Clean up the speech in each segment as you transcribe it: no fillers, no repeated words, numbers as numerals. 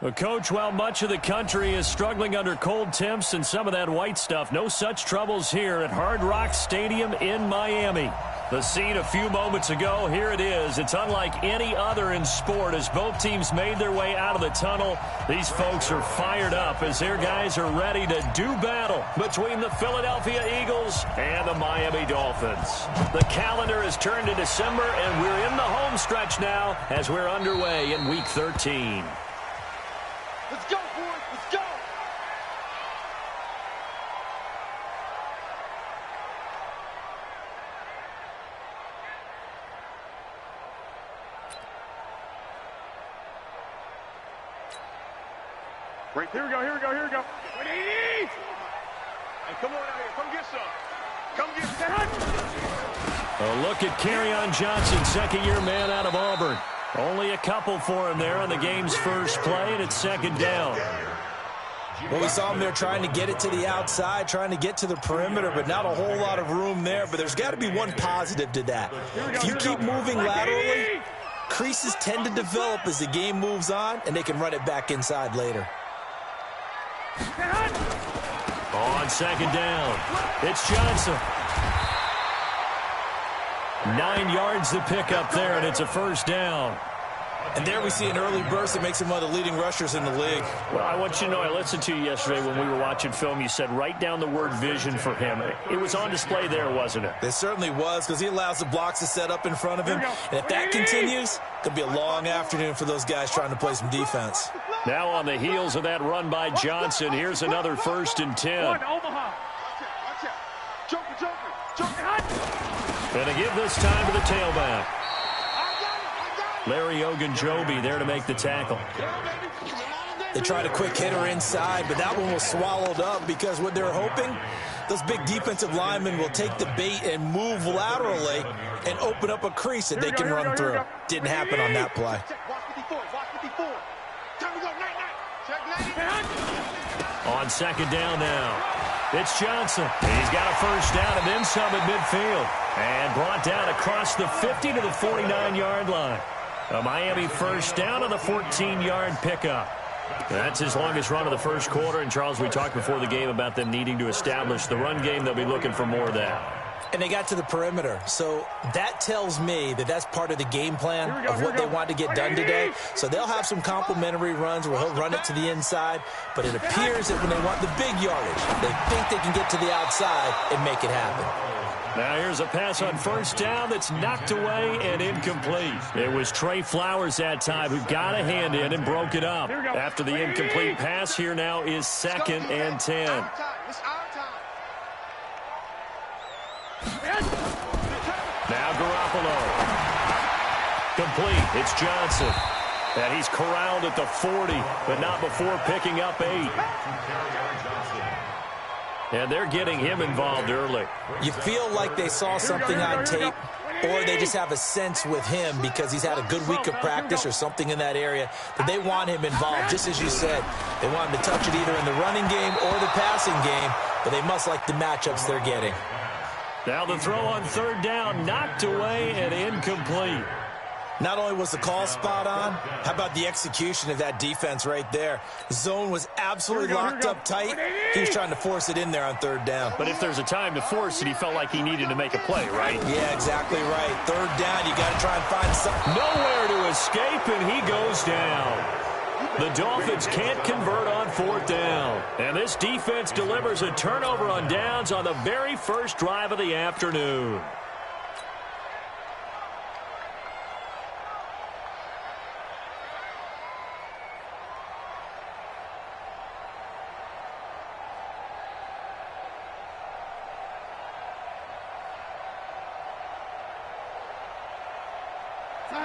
Well, Coach, while much of the country is struggling under cold temps and some of that white stuff, no such troubles here at Hard Rock Stadium in Miami. The scene a few moments ago, here it is. It's unlike any other in sport as both teams made their way out of the tunnel. These folks are fired up as their guys are ready to do battle between the Philadelphia Eagles and the Miami Dolphins. The calendar has turned to December, and we're in the home stretch now as we're underway in Week 13. Let's go, boys. Let's go. Right, here we go, here we go, here we go. Hey, come on out here. Come get some. Come get some. A look at Kerryon Johnson, second-year man out of Auburn. Only a couple for him there on the game's first play, and it's second down. Well, we saw him there trying to get it to the outside, trying to get to the perimeter, but not a whole lot of room there. But there's got to be one positive to that. If you keep moving laterally, creases tend to develop as the game moves on, and they can run it back inside later. On second down, it's Johnson. 9 yards to pick up there, and it's a first down. And there we see an early burst that makes him one of the leading rushers in the league. Well, I want you to know, I listened to you yesterday when we were watching film. You said write down the word vision for him. It was on display there, wasn't it? It certainly was, because he allows the blocks to set up in front of him. And if that continues, it could be a long afternoon for those guys trying to play some defense. Now on the heels of that run by Johnson, here's another 1st and 10. And to give this time to the tailback. Larry Ogunjobi there to make the tackle. They tried a quick hitter inside, but that one was swallowed up because what they're hoping, those big defensive linemen will take the bait and move laterally and open up a crease that they can run through. Didn't happen on that play. On second down now. It's Johnson. He's got a first down and then some at midfield. And brought down across the 50 to the 49-yard line. A Miami first down on the 14-yard pickup. That's his longest run of the first quarter. And, Charles, we talked before the game about them needing to establish the run game. They'll be looking for more of that. And they got to the perimeter. So that tells me that that's part of the game plan of what they want to get done today. So they'll have some complementary runs where he'll run it to the inside. But it appears that when they want the big yardage, they think they can get to the outside and make it happen. Now here's a pass on first down that's knocked away and incomplete. It was Trey Flowers that time who got a hand in and broke it up. After the incomplete pass, here now is 2nd and 10. Now Garoppolo. Complete. It's Johnson. And he's corralled at the 40, but not before picking up 8. And they're getting him involved early. You feel like they saw something on tape, or they just have a sense with him because he's had a good week of practice or something in that area that they want him involved. Just as you said, they want him to touch it either in the running game or the passing game, but they must like the matchups they're getting. Now the throw on third down, knocked away and incomplete. Not only was the call spot on, how about the execution of that defense right there? The zone was absolutely locked up tight. He was trying to force it in there on third down. But if there's a time to force it, he felt like he needed to make a play, right? Yeah, exactly right. Third down, you got to try and find something. Nowhere to escape, and he goes down. The Dolphins can't convert on 4th down. And this defense delivers a turnover on downs on the very first drive of the afternoon.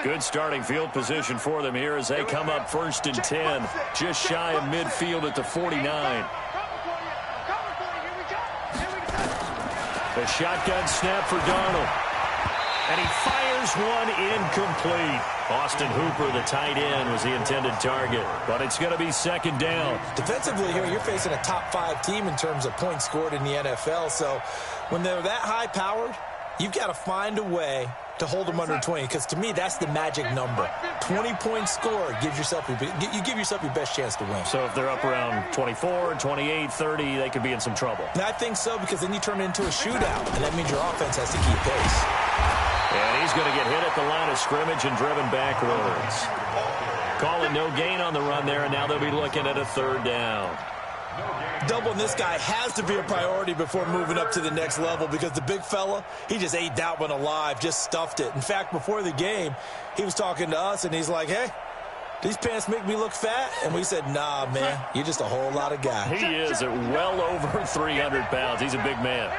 Good starting field position for them here as they come up 1st and 10, just shy of midfield at the 49. The shotgun snap for Darnold. And he fires one incomplete. Austin Hooper, the tight end, was the intended target. But it's going to be 2nd down. Defensively here, you're facing a top-5 team in terms of points scored in the NFL. So when they're that high-powered, you've got to find a way to hold them under 20, because to me, that's the magic number. 20-point score gives yourself you give yourself your best chance to win. So if they're up around 24, 28, 30, they could be in some trouble. And I think so, because then you turn it into a shootout, and that means your offense has to keep pace. And he's going to get hit at the line of scrimmage and driven backwards. Calling no gain on the run there, and now they'll be looking at a third down. Doubling this guy has to be a priority before moving up to the next level, because the big fella, he just ate that one alive, just stuffed it. In fact, before the game, he was talking to us, and he's like, hey, these pants make me look fat? And we said, nah, man, you're just a whole lot of guy. He is at well over 300 pounds. He's a big man.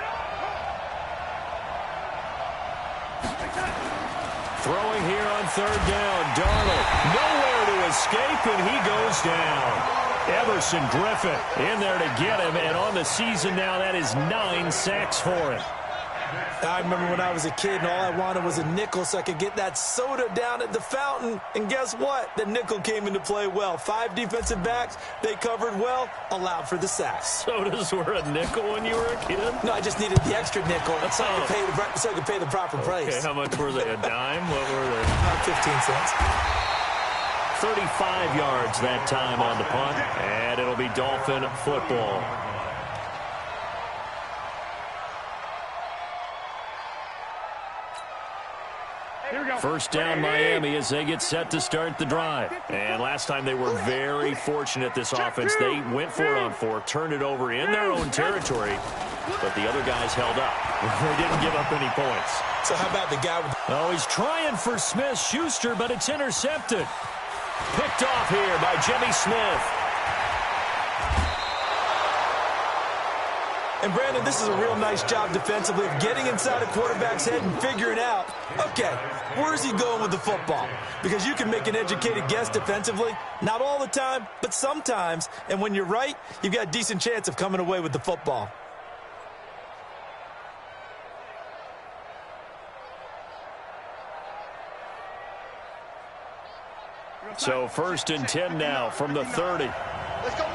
Throwing here on third down, Darnold. Nowhere to escape, and he goes down. Everson Griffin in there to get him, and on the season now, that is 9 sacks for him. I remember when I was a kid and all I wanted was a nickel so I could get that soda down at the fountain. And guess what? The nickel came into play well. 5 defensive backs, they covered well, allowed for the sacks. Sodas were a nickel when you were a kid? No, I just needed the extra nickel so I could pay the proper price. Okay, how much were they? A dime? What were they? About 15 cents. 35 yards that time on the punt, and it'll be Dolphin football. First down Miami as they get set to start the drive. And last time they were very fortunate, this offense. They went for it on 4, turned it over in their own territory, but the other guys held up. They didn't give up any points. So how about the guy with... Oh, he's trying for Smith-Schuster, but it's intercepted. Picked off here by Jimmy Smith. And, Brandon, this is a real nice job defensively of getting inside a quarterback's head and figuring out, okay, where's he going with the football? Because you can make an educated guess defensively. Not all the time, but sometimes. And when you're right, you've got a decent chance of coming away with the football. So 1st and 10 now from the 30. Let's go.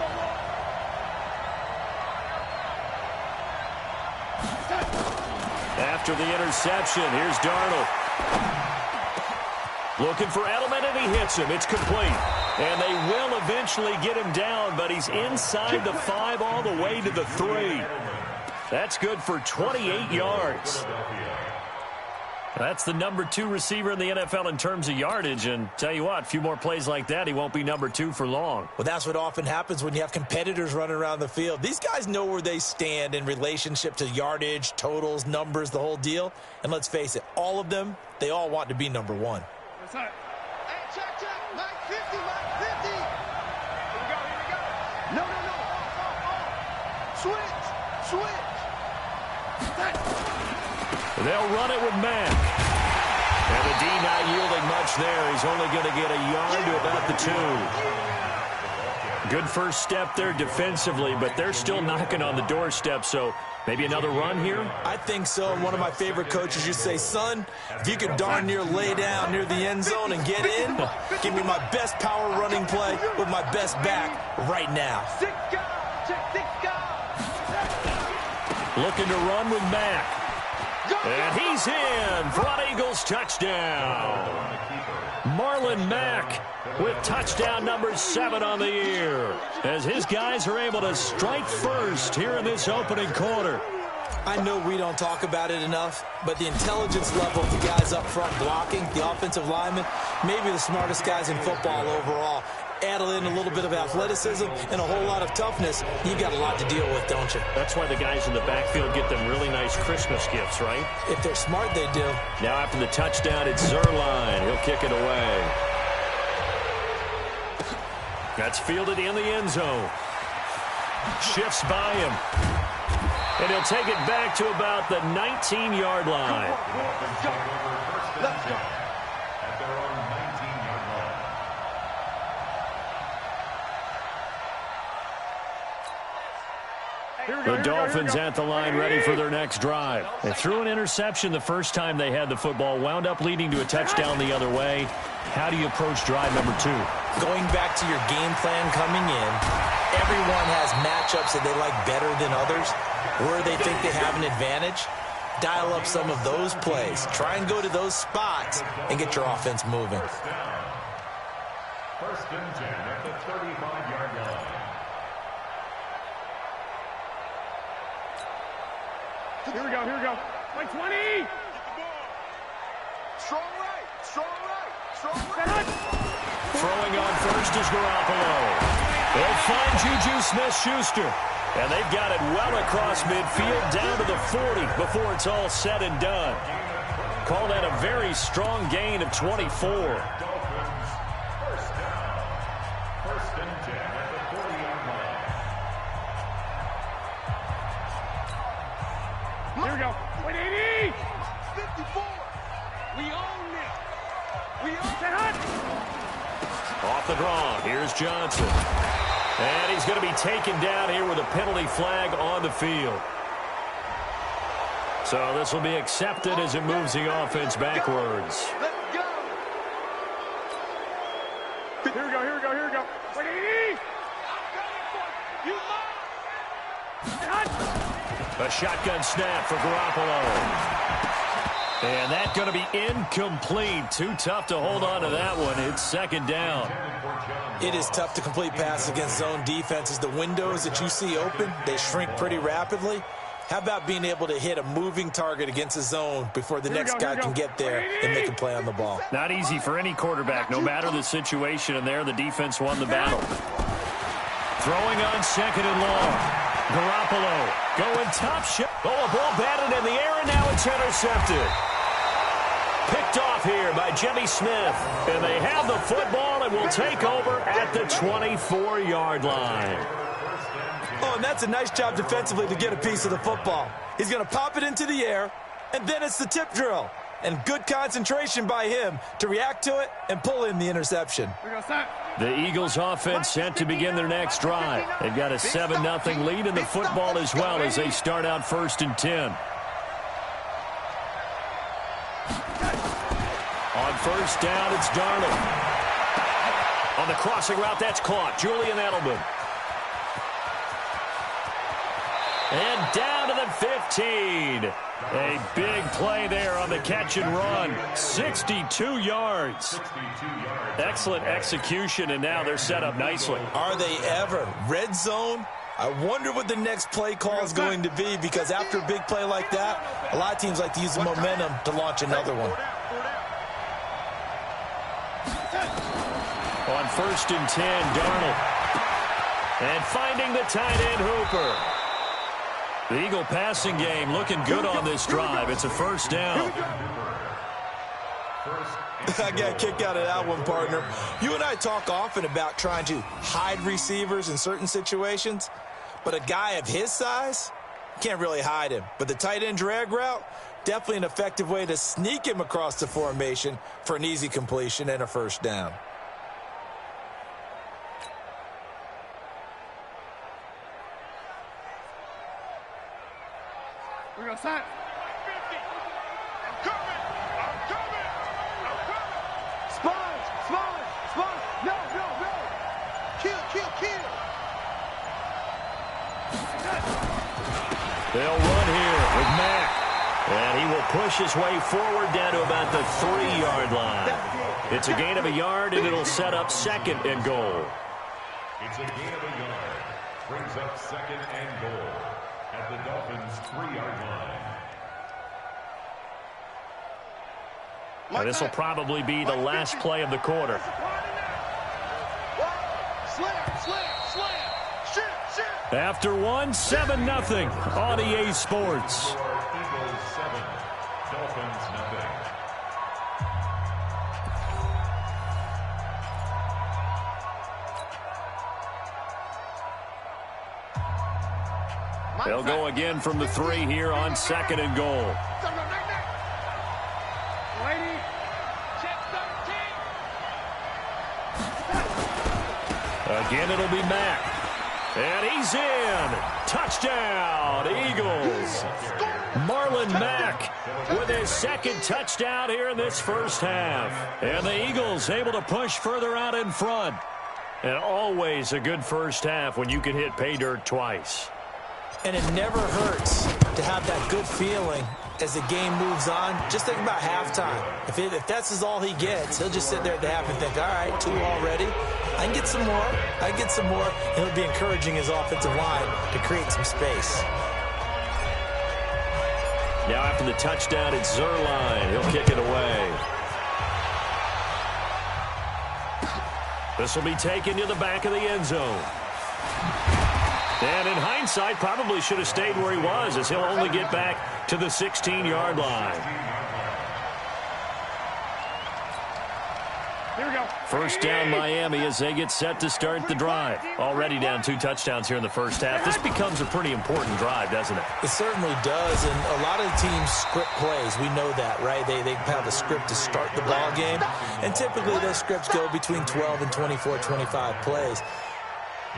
After the interception, here's Darnold. Looking for Edelman, and he hits him. It's complete. And they will eventually get him down, but he's inside the 5 all the way to the 3. That's good for 28 yards. That's the number 2 receiver in the NFL in terms of yardage, and tell you what, a few more plays like that, he won't be number 2 for long. Well, that's what often happens when you have competitors running around the field. These guys know where they stand in relationship to yardage, totals, numbers, the whole deal. And let's face it, all of them, they all want to be number 1. Hey, check. Mike 50, Mike 50. Here we go. No. Switch. They'll run it with Mack. And the D not yielding much there. He's only going to get a yard to about the 2. Good first step there defensively, but they're still knocking on the doorstep, so maybe another run here? I think so. And one of my favorite coaches used to say, son, if you could darn near lay down near the end zone and get in, give me my best power running play with my best back right now. 6 guys. Check 6 guys. Looking to run with Mack. And he's in for an Eagles touchdown. Marlon Mack with touchdown number 7 on the year, as his guys are able to strike first here in this opening quarter. I know we don't talk about it enough, but the intelligence level of the guys up front blocking, the offensive linemen, maybe the smartest guys in football overall. Add in a little bit of athleticism and a whole lot of toughness, you've got a lot to deal with, don't you? That's why the guys in the backfield get them really nice Christmas gifts, right? If they're smart, they do. Now after the touchdown, it's Zerline. He'll kick it away. That's fielded in the end zone. Shifts by him. And he'll take it back to about the 19-yard line. Let's go. The Dolphins at the line, ready for their next drive. They threw an interception the first time they had the football, wound up leading to a touchdown the other way. How do you approach drive number 2? Going back to your game plan coming in, everyone has matchups that they like better than others, where they think they have an advantage. dial up some of those plays. Try and go to those spots and get your offense moving. First and 10 at the 35-yard line. Here we go, here we go. Like 20! Get the ball. Strong right, strong right, strong right. Throwing on first is Garoppolo. They'll find Juju Smith-Schuster. And they've got it well across midfield down to the 40 before it's all said and done. Call that a very strong gain of 24. First and 10 at the 40-yard line. Here we go. 180! 54. We own it. We own it. Off the draw. Here's Johnson. And he's going to be taken down here with a penalty flag on the field. So this will be accepted as it moves the offense backwards. Let's go. Here we go, here we go, here we go. 180! A shotgun snap for Garoppolo. And that's going to be incomplete. Too tough to hold on to that one. It's second down. It is tough to complete passes against zone defenses. The windows that you see open, they shrink pretty rapidly. How about being able to hit a moving target against a zone before the next guy can get there and make a play on the ball? Not easy for any quarterback, no matter the situation. And there, the defense won the battle. Throwing on second and long. Garoppolo going top shot. Oh, a ball batted in the air, and now it's intercepted. Picked off here by Jimmy Smith. And they have the football and will take over at the 24-yard line. Oh, and that's a nice job defensively to get a piece of the football. He's going to pop it into the air, and then it's the tip drill. And good concentration by him to react to it and pull in the interception. The Eagles offense set to begin their next drive. They've got a 7-0 lead in the football as well as they start out first and 10. On first down, it's Darnold. On the crossing route, that's caught. Julian Edelman. And down to the 15. A big play there on the catch and run. 62 yards. Excellent execution, and now they're set up nicely. Are they ever? Red zone? I wonder what the next play call is going to be, because after a big play like that, a lot of teams like to use the momentum to launch another one. On first and 10, Darnold. And finding the tight end, Hooper. The Eagle passing game looking good on this drive. It's a first down. I got a kick out of that one, partner. You and I talk often about trying to hide receivers in certain situations, but a guy of his size, can't really hide him. But the tight end drag route, definitely an effective way to sneak him across the formation for an easy completion and a first down. We're going to start. I'm coming. Sponge. No. Kill. They'll run here with Mack. And he will push his way forward down to about the 3-yard line. It's a gain of a yard, and it'll set up second and goal. It's a gain of a yard. Brings up second and goal at the Dolphins' 3-yard line. Now, this will probably be the last play of the quarter. Slam. Shit. After one, 7-0 on EA Sports. Eagles 7, Dolphins 0. They'll go again from the 3 here on second and goal. Again, it'll be Mack. And he's in. Touchdown, Eagles. Marlon Mack with his second touchdown here in this first half. And the Eagles able to push further out in front. And always a good first half when you can hit pay dirt twice. And it never hurts to have that good feeling as the game moves on, just think about halftime. If that's all he gets, he'll just sit there at the half and think, all right, 2 already. I can get some more. I can get some more. And he'll be encouraging his offensive line to create some space. Now after the touchdown, it's Zerline. He'll kick it away. This will be taken to the back of the end zone. And in hindsight, probably should have stayed where he was, as he'll only get back to the 16-yard line. Here we go. First down, Miami, as they get set to start the drive. Already down 2 touchdowns here in the first half. This becomes a pretty important drive, doesn't it? It certainly does, and a lot of teams script plays. We know that, right? They have a script to start the ball game, and typically those scripts go between 12 and 24, 25 plays.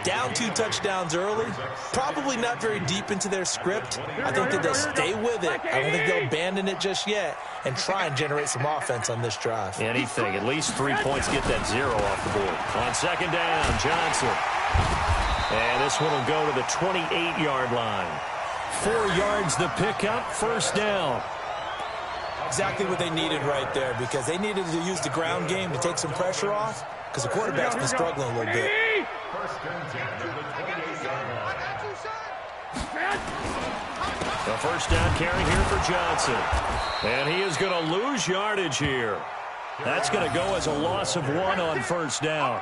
Down 2 touchdowns early, probably not very deep into their script. I think that they'll stay with it. I don't think they'll abandon it just yet and try and generate some offense on this drive. Anything, at least 3 points, get that 0 off the board. On second down, Johnson. And this one will go to the 28-yard line. 4 yards the pickup, first down. Exactly what they needed right there, because they needed to use the ground game to take some pressure off, because the quarterback's been struggling a little bit. First and 10 at the 28-yard line. The first down carry here for Johnson. And he is going to lose yardage here. That's going to go as a loss of 1 on first down.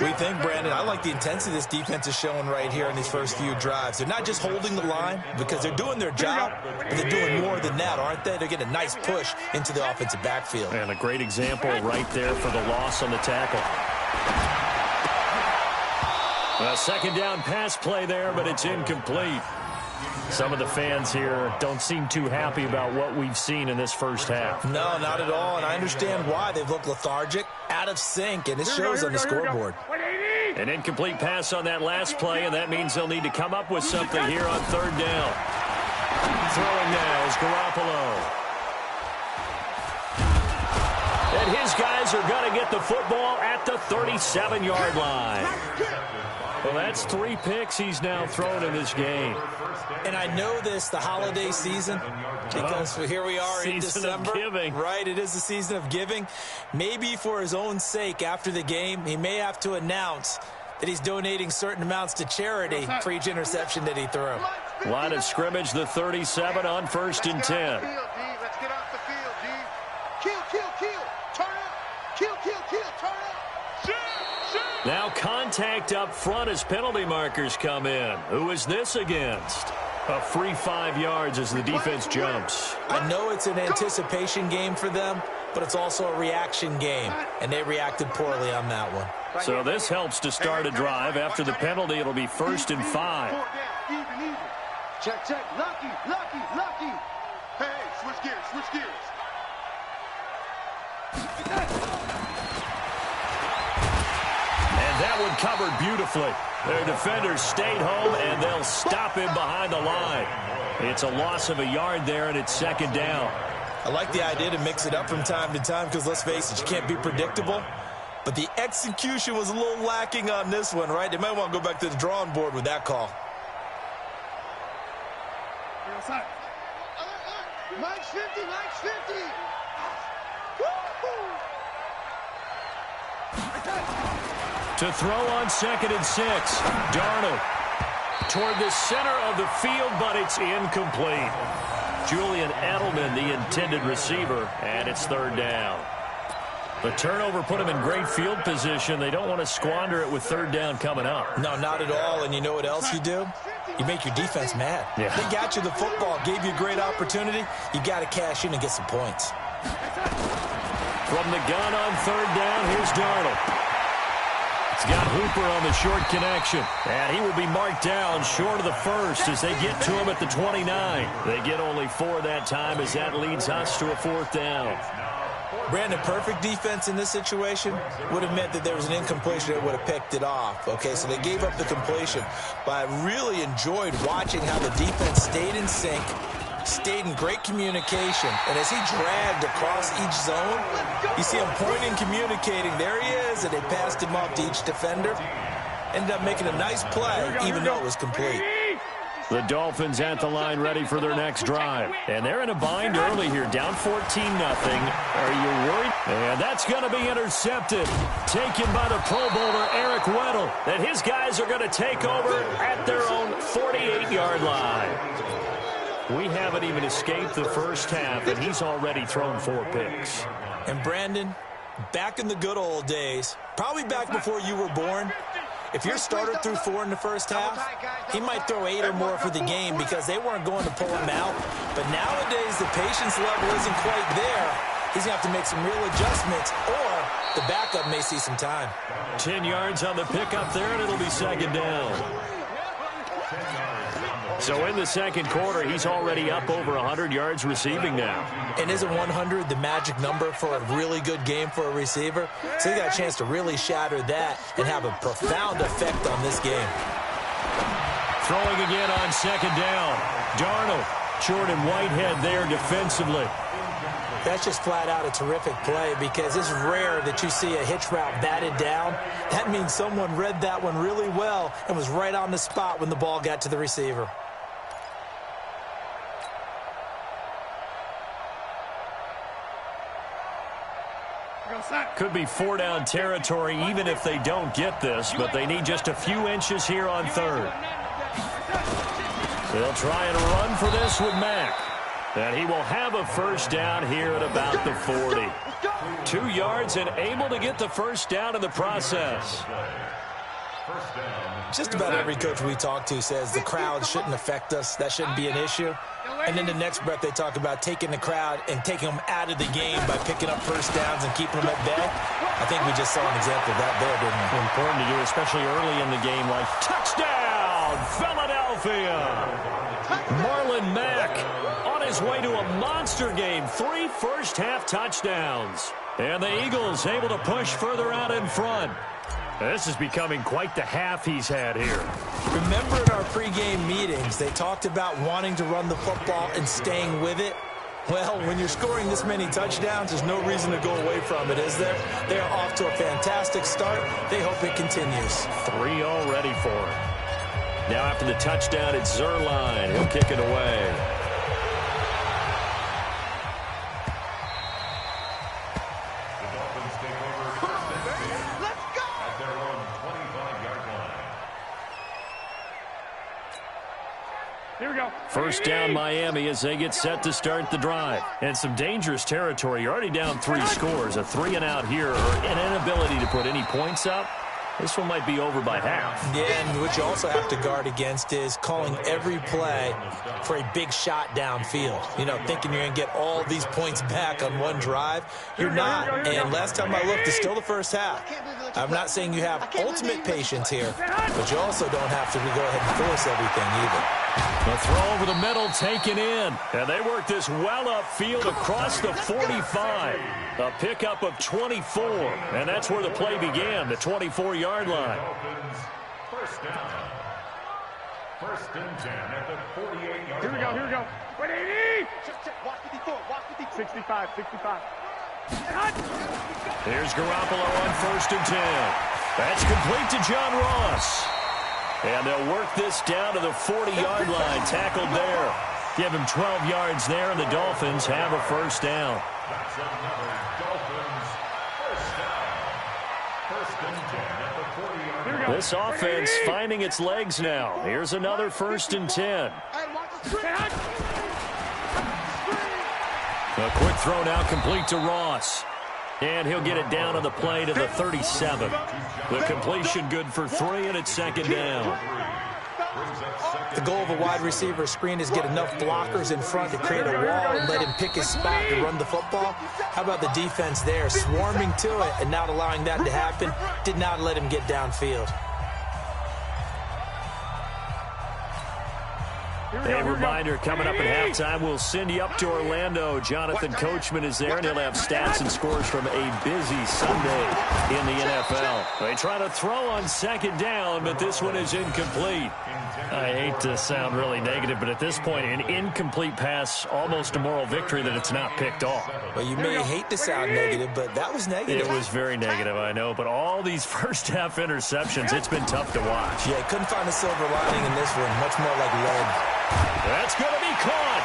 We think, Brandon, I like the intensity this defense is showing right here in these first few drives. They're not just holding the line because they're doing their job, but they're doing more than that, aren't they? They're getting a nice push into the offensive backfield. And a great example right there for the loss on the tackle. A second down pass play there, but it's incomplete. Some of the fans here don't seem too happy about what we've seen in this first half. No, not at all, and I understand why. They've looked lethargic, out of sync, and it shows on the scoreboard. An incomplete pass on that last play, and that means they'll need to come up with something here on third down. Throwing now is Garoppolo. And his guys are going to get the football at the 37-yard line. Well, that's 3 picks he's now thrown in this game. And I know this, the holiday season, because here we are in December. Season of giving. Right, it is the season of giving. Maybe for his own sake after the game, he may have to announce that he's donating certain amounts to charity for each interception that he threw. Line of scrimmage, the 37 on first and 10. Let's get off the field, D. Kill, kill, kill. Turn up. Kill, kill, kill. Turn up. Now contact up front as penalty markers come in. Who is this against? A free 5 yards as the defense jumps. I know it's an anticipation game for them, but it's also a reaction game, and they reacted poorly on that one. So this helps to start a drive. After the penalty, it'll be first and 5. Even. Check, check. Lucky, lucky, lucky. Hey, switch gears, switch gears. And that one covered beautifully. Their defenders stayed home, and they'll stop him behind the line. It's a loss of a yard there, and it's second down. I like the idea to mix it up from time to time because, let's face it, you can't be predictable. But the execution was a little lacking on this one, right? They might want to go back to the drawing board with that call. Mike's 50, Mike's 50. To throw on second and 6. Darnold toward the center of the field, but it's incomplete. Julian Edelman, the intended receiver, and it's third down. The turnover put him in great field position. They don't want to squander it with third down coming up. No, not at all. And you know what else you do? You make your defense mad. Yeah. They got you the football, gave you a great opportunity. You got to cash in and get some points. From the gun on third down, here's Darnold. He's got Hooper on the short connection. And he will be marked down short of the first as they get to him at the 29. They get only 4 that time as that leads us to a fourth down. Brandon, perfect defense in this situation would have meant that there was an incompletion that would have picked it off. Okay, so they gave up the completion. But I really enjoyed watching how the defense stayed in sync, stayed in great communication. And as he dragged across each zone, you see him pointing, communicating. There he is, and they passed him off to each defender. Ended up making a nice play, even though it was complete. The Dolphins at the line ready for their next drive. And they're in a bind early here, down 14-0. Are you worried? And that's going to be intercepted. Taken by the Pro Bowler, Eric Weddle. And his guys are going to take over at their own 48-yard line. We haven't even escaped the first half, and he's already thrown 4 picks. And Brandon, back in the good old days, probably back before you were born, if your starter threw 4 in the first half, he might throw 8 or more for the game because they weren't going to pull him out. But nowadays, the patience level isn't quite there. He's going to have to make some real adjustments, or the backup may see some time. 10 yards on the pickup there, and it'll be second down. So in the second quarter, he's already up over 100 yards receiving now. And isn't 100 the magic number for a really good game for a receiver? So he got a chance to really shatter that and have a profound effect on this game. Throwing again on second down. Darnold, Jordan Whitehead there defensively. That's just flat out a terrific play because it's rare that you see a hitch route batted down. That means someone read that one really well and was right on the spot when the ball got to the receiver. Could be 4-down territory even if they don't get this, but they need just a few inches here on third. They'll try and run for this with Mack. And he will have a first down here at about the 40. 2 yards and able to get the first down in the process. Just about every coach we talk to says the crowd shouldn't affect us. That shouldn't be an issue. And in the next breath, they talk about taking the crowd and taking them out of the game by picking up first downs and keeping them at bay. I think we just saw an example of that there, didn't we? Important to do, especially early in the game, like touchdown, Philadelphia. Marlon Mack on his way to a monster game. 3 first-half touchdowns. And the Eagles able to push further out in front. This is becoming quite the half he's had here. Remember in our pregame meetings, they talked about wanting to run the football and staying with it? Well, when you're scoring this many touchdowns, there's no reason to go away from it, is there? They are off to a fantastic start. They hope it continues. 3 already for him. Now after the touchdown, it's Zerline. He'll kick it away. First down Miami as they get set to start the drive. And some dangerous territory. You're already down 3 scores. A 3 and out here, or an inability to put any points up. This one might be over by half. Yeah, and what you also have to guard against is calling every play for a big shot downfield. You know, thinking you're going to get all these points back on one drive. You're not. And last time I looked, it's still the first half. I'm not saying you have ultimate patience here, but you also don't have to go ahead and force everything either. The throw over the middle taken in. And they work this well upfield across the 45. A pickup of 24. And that's where the play began, the 24-yard line. First down. First and 10 at the 48-yard line. Here we go, here we go. 180! Check, walk 54, walk 54. 65, 65. Here's Garoppolo on first and 10. That's complete to John Ross. And they'll work this down to the 40-yard line. Tackled there. Give him 12 yards there, and the Dolphins have a first down. That's another Dolphins first down. First and 10 at the 40-yard line. This offense finding its legs now. Here's another first and 10. A quick throw now complete to Ross. And he'll get it down on the play to the 37. The completion good for 3, and it's second down. The goal of a wide receiver screen is get enough blockers in front to create a wall and let him pick his spot to run the football. How about the defense there, swarming to it and not allowing that to happen? Did not let him get downfield. A reminder, coming up at halftime, we'll send you up to Orlando. Jonathan Coachman is there, and he'll have stats and scores from a busy Sunday in the NFL. They try to throw on second down, but this one is incomplete. I hate to sound really negative, but at this point, an incomplete pass, almost a moral victory that it's not picked off. Well, you may hate to sound negative, but that was negative. It was very negative, I know, but all these first-half interceptions, it's been tough to watch. Yeah, couldn't find a silver lining in this one, much more like lead. That's going to be caught.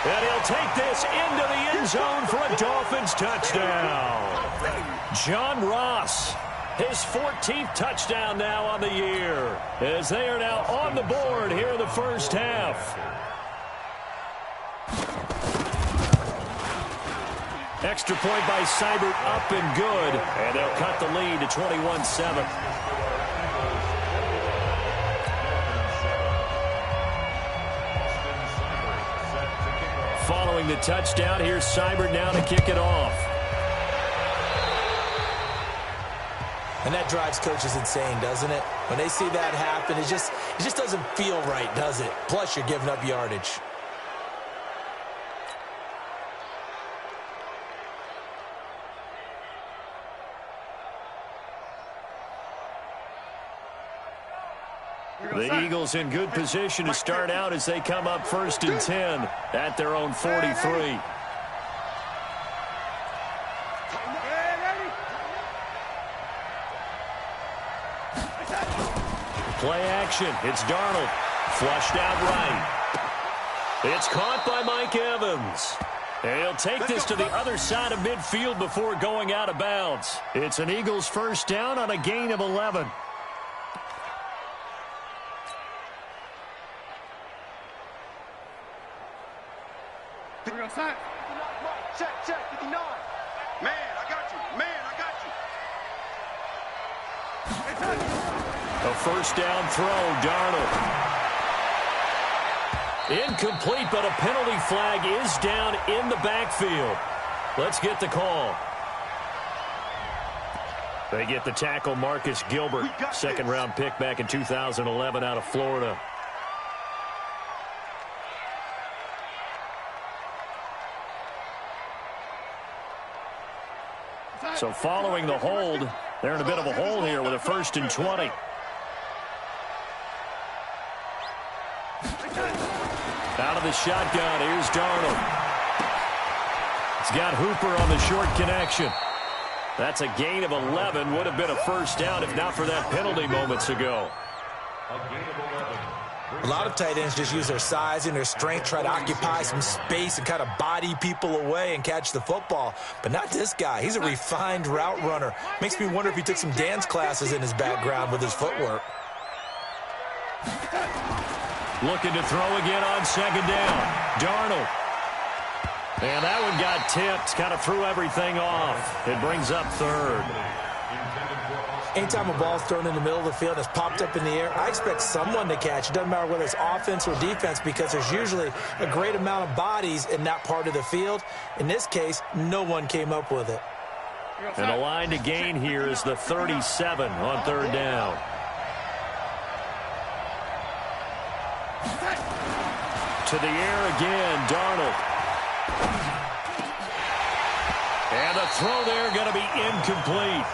And he'll take this into the end zone for a Dolphins touchdown. John Ross, his 14th touchdown now on the year, as they are now on the board here in the first half. Extra point by Seibert, up and good. And they'll cut the lead to 21-7. Following the touchdown, here's Seibert now to kick it off. And that drives coaches insane, doesn't it? When they see that happen, it just doesn't feel right, does it? Plus, you're giving up yardage. The Eagles in good position to start out as they come up 1st and 10 at their own 43. Play action. It's Darnold. Flushed out right. It's caught by Mike Evans. And he'll take this to the other side of midfield before going out of bounds. It's an Eagles first down on a gain of 11. Check, 59. Man, I got you. Man, I got you. A first down throw, Darnold. Incomplete, but a penalty flag is down in the backfield. Let's get the call. They get the tackle, Marcus Gilbert, second-round pick back in 2011 out of Florida. So following the hold, they're in a bit of a hole here with a 1st and 20. Out of the shotgun, here's Darnold. He's got Hooper on the short connection. That's a gain of 11. Would have been a first down if not for that penalty moments ago. A lot of tight ends just use their size and their strength, try to occupy some space and kind of body people away and catch the football. But not this guy. He's a refined route runner. Makes me wonder if he took some dance classes in his background with his footwork. Looking to throw again on second down. Darnold. And that one got tipped. Kind of threw everything off. It brings up 3rd. Anytime a ball's thrown in the middle of the field and it's popped up in the air, I expect someone to catch. It doesn't matter whether it's offense or defense because there's usually a great amount of bodies in that part of the field. In this case, no one came up with it. And the line to gain here is the 37 on 3rd down. To the air again, Darnold. And the throw there going to be incomplete.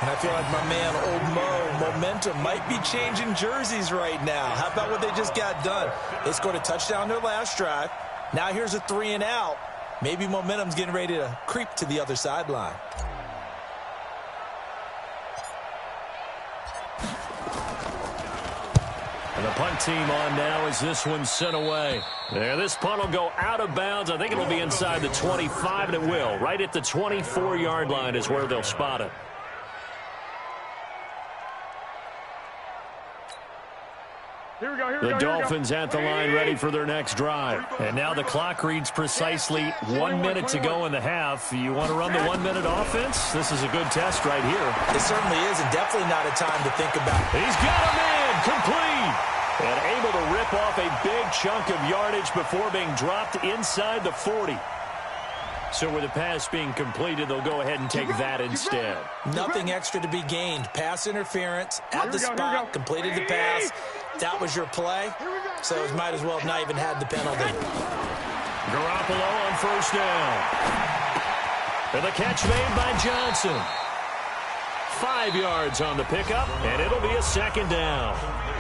And I feel like my man, Old Mo, momentum might be changing jerseys right now. How about what they just got done? They scored a touchdown their last drive. Now here's a 3 and out. Maybe momentum's getting ready to creep to the other sideline. And the punt team on now as this one's sent away. There, this punt will go out of bounds. I think it'll be inside the 25, and it will. Right at the 24-yard line is where they'll spot it. The Dolphins at the line ready for their next drive. And now the clock reads precisely 1 minute to go in the half. You want to run the 1 minute offense? This is a good test right here. It certainly is, and definitely not a time to think about. He's got a man complete. And able to rip off a big chunk of yardage before being dropped inside the 40. So with the pass being completed, they'll go ahead and take that instead. Nothing extra to be gained. Pass interference at the spot, completed the pass. That was your play. so he might as well have not even had the penalty. Garoppolo on first down. And the catch made by Johnson. 5 yards on the pickup, and it'll be a second down.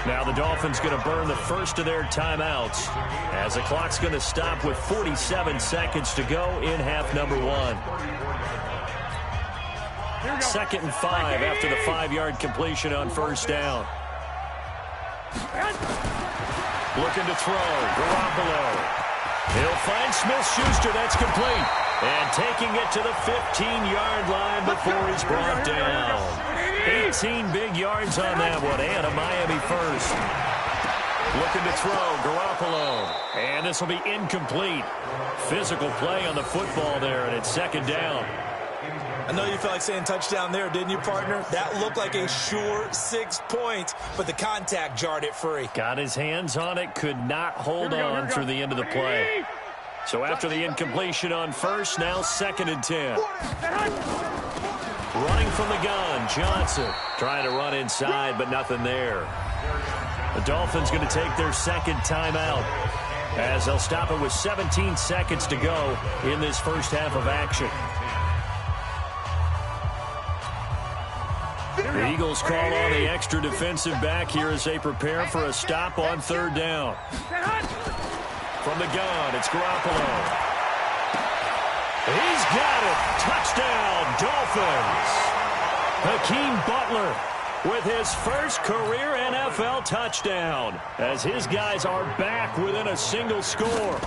Now the Dolphins going to burn the first of their timeouts as the clock's going to stop with 47 seconds to go in half number 1. 2nd and 5 after the 5-yard completion on first down. Looking to throw. Garoppolo. He'll find Smith-Schuster. That's complete. And taking it to the 15-yard line before he's brought down. 18 big yards on that one, and a Miami first. Looking to throw. Garoppolo. And this will be incomplete. Physical play on the football there, and it's 2nd down. I know you felt like saying touchdown there, didn't you, partner? That looked like a sure 6 points, but the contact jarred it free. Got his hands on it, could not hold on through the end of the play. So after the incompletion on first, now 2nd and 10. Running from the gun, Johnson trying to run inside, but nothing there. The Dolphins going to take their 2nd timeout as they'll stop it with 17 seconds to go in this first half of action. The Eagles call on the extra defensive back here as they prepare for a stop on 3rd down. From the gun, it's Garoppolo. He's got it. Touchdown, Dolphins. Hakeem Butler with his first career NFL touchdown as his guys are back within a single score.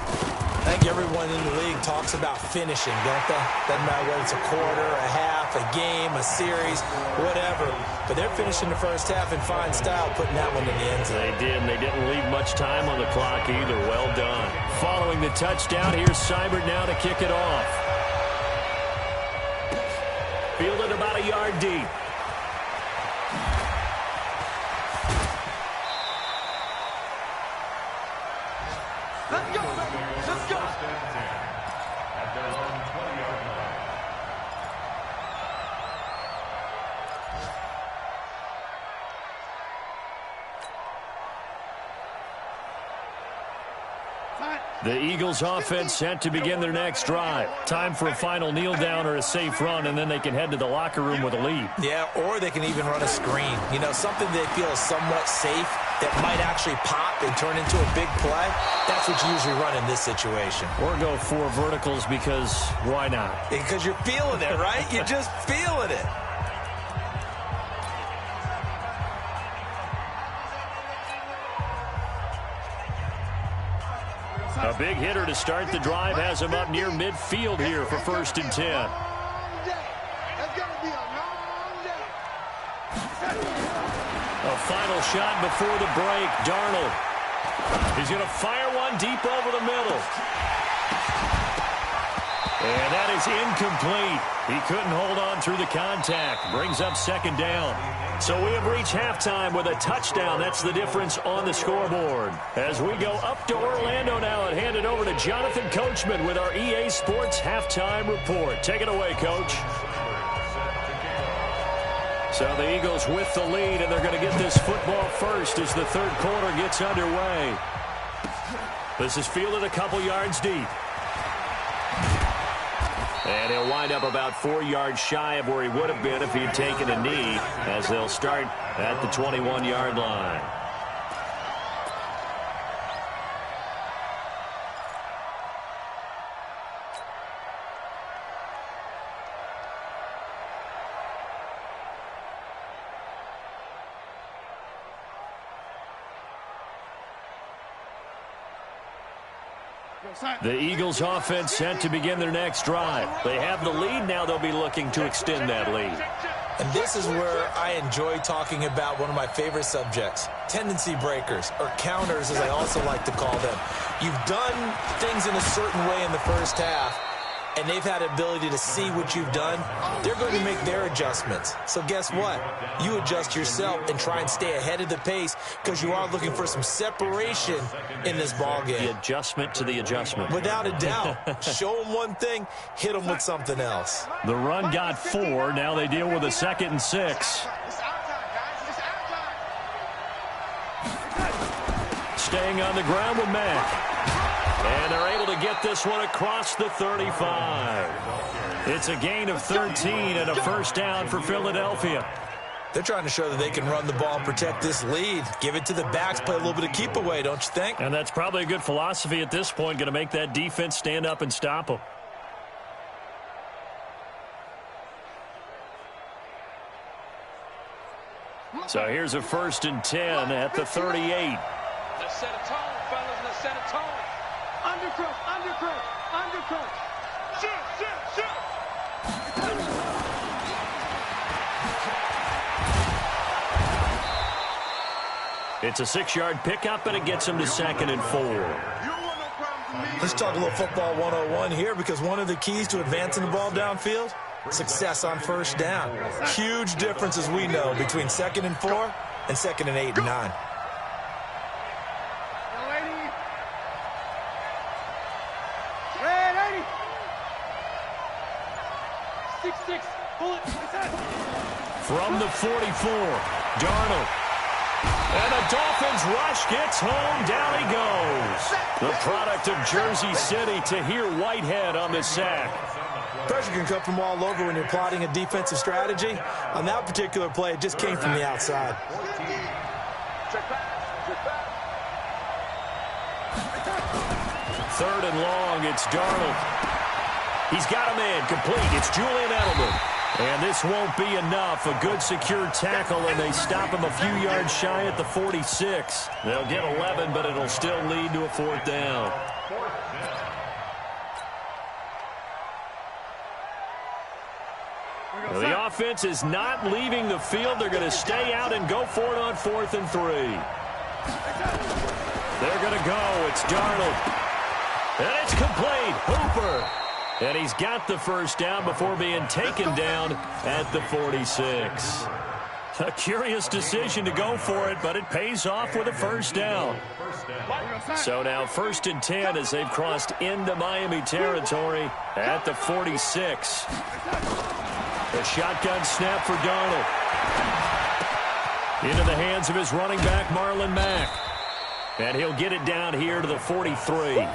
I think everyone in the league talks about finishing, don't they? Doesn't matter whether it's a quarter, a half, a game, a series, whatever. But they're finishing the first half in fine style, putting that one in the end zone. They did, and they didn't leave much time on the clock either. Well done. Following the touchdown, here's Seibert now to kick it off. Fielded about a yard deep. Let's go. Let's go. At their own 20-yard line. The Eagles offense set to begin their next drive. Time for a final kneel down or a safe run, and then they can head to the locker room with a lead. Yeah, or they can even run a screen. You know, something they feel is somewhat safe that might actually pop and turn into a big play. That's what you usually run in this situation. Or go 4 verticals because why not? Because you're feeling it, right? You're just feeling it. A big hitter to start the drive has him up near midfield here for 1st and 10. That's going to be a long day. A final shot before the break. Darnold. He's going to fire one deep over the middle. And that is incomplete. He couldn't hold on through the contact. Brings up 2nd down. So we have reached halftime with a touchdown. That's the difference on the scoreboard. As we go up to Orlando now and hand it over to Jonathan Coachman with our EA Sports Halftime Report. Take it away, Coach. So the Eagles with the lead, and they're going to get this football first as the 3rd quarter gets underway. This is fielded a couple yards deep. And he'll wind up about 4 yards shy of where he would have been if he had taken a knee, as they'll start at the 21-yard line. The Eagles offense set to begin their next drive. They have the lead now. They'll be looking to extend that lead. And this is where I enjoy talking about one of my favorite subjects, tendency breakers, or counters as I also like to call them. You've done things in a certain way in the first half, and they've had the ability to see what you've done. They're going to make their adjustments. So guess what? You adjust yourself and try and stay ahead of the pace because you are looking for some separation in this ballgame. The adjustment to the adjustment. Without a doubt. Show them one thing, hit them with something else. The run got 4. Now they deal with a 2nd and 6. staying on the ground with Mack. And they're able to get this one across the 35. It's a gain of 13 and a first down for Philadelphia. They're trying to show that they can run the ball and protect this lead. Give it to the backs, play a little bit of keep away, don't you think? And that's probably a good philosophy at this point, going to make that defense stand up and stop them. So here's a 1st and 10 at the 38. Let's set a tone, fellas. Let's set a tone. Undercrush, undercrush, undercrush. Shoot, shoot, shoot. It's a 6-yard pickup, and it gets him to 2nd and 4. Let's talk a little football 101 here, because one of the keys to advancing the ball downfield, success on first down. Huge difference, as we know, between 2nd and 4 and 2nd and 8 and 9. 6-6. Bullet. From the 44, Darnold. And the Dolphins rush gets home. Down he goes. The product of Jersey City, Tahir Whitehead on the sack. Pressure can come from all over when you're plotting a defensive strategy. On that particular play, it just came from the outside. Third and long, it's Darnold. He's got a man complete. It's Julian Edelman. And this won't be enough. A good secure tackle, and they stop him a few yards shy at the 46. They'll get 11, but it'll still lead to a 4th down. Well, the offense is not leaving the field. They're going to stay out and go for it on 4th and 3. They're going to go. It's Darnold. And it's complete. Hooper. And he's got the first down before being taken down at the 46. A curious decision to go for it, but it pays off with a first down. So now 1st and 10 as they've crossed into Miami territory at the 46. A shotgun snap for Darnold. Into the hands of his running back, Marlon Mack. And he'll get it down here to the 43.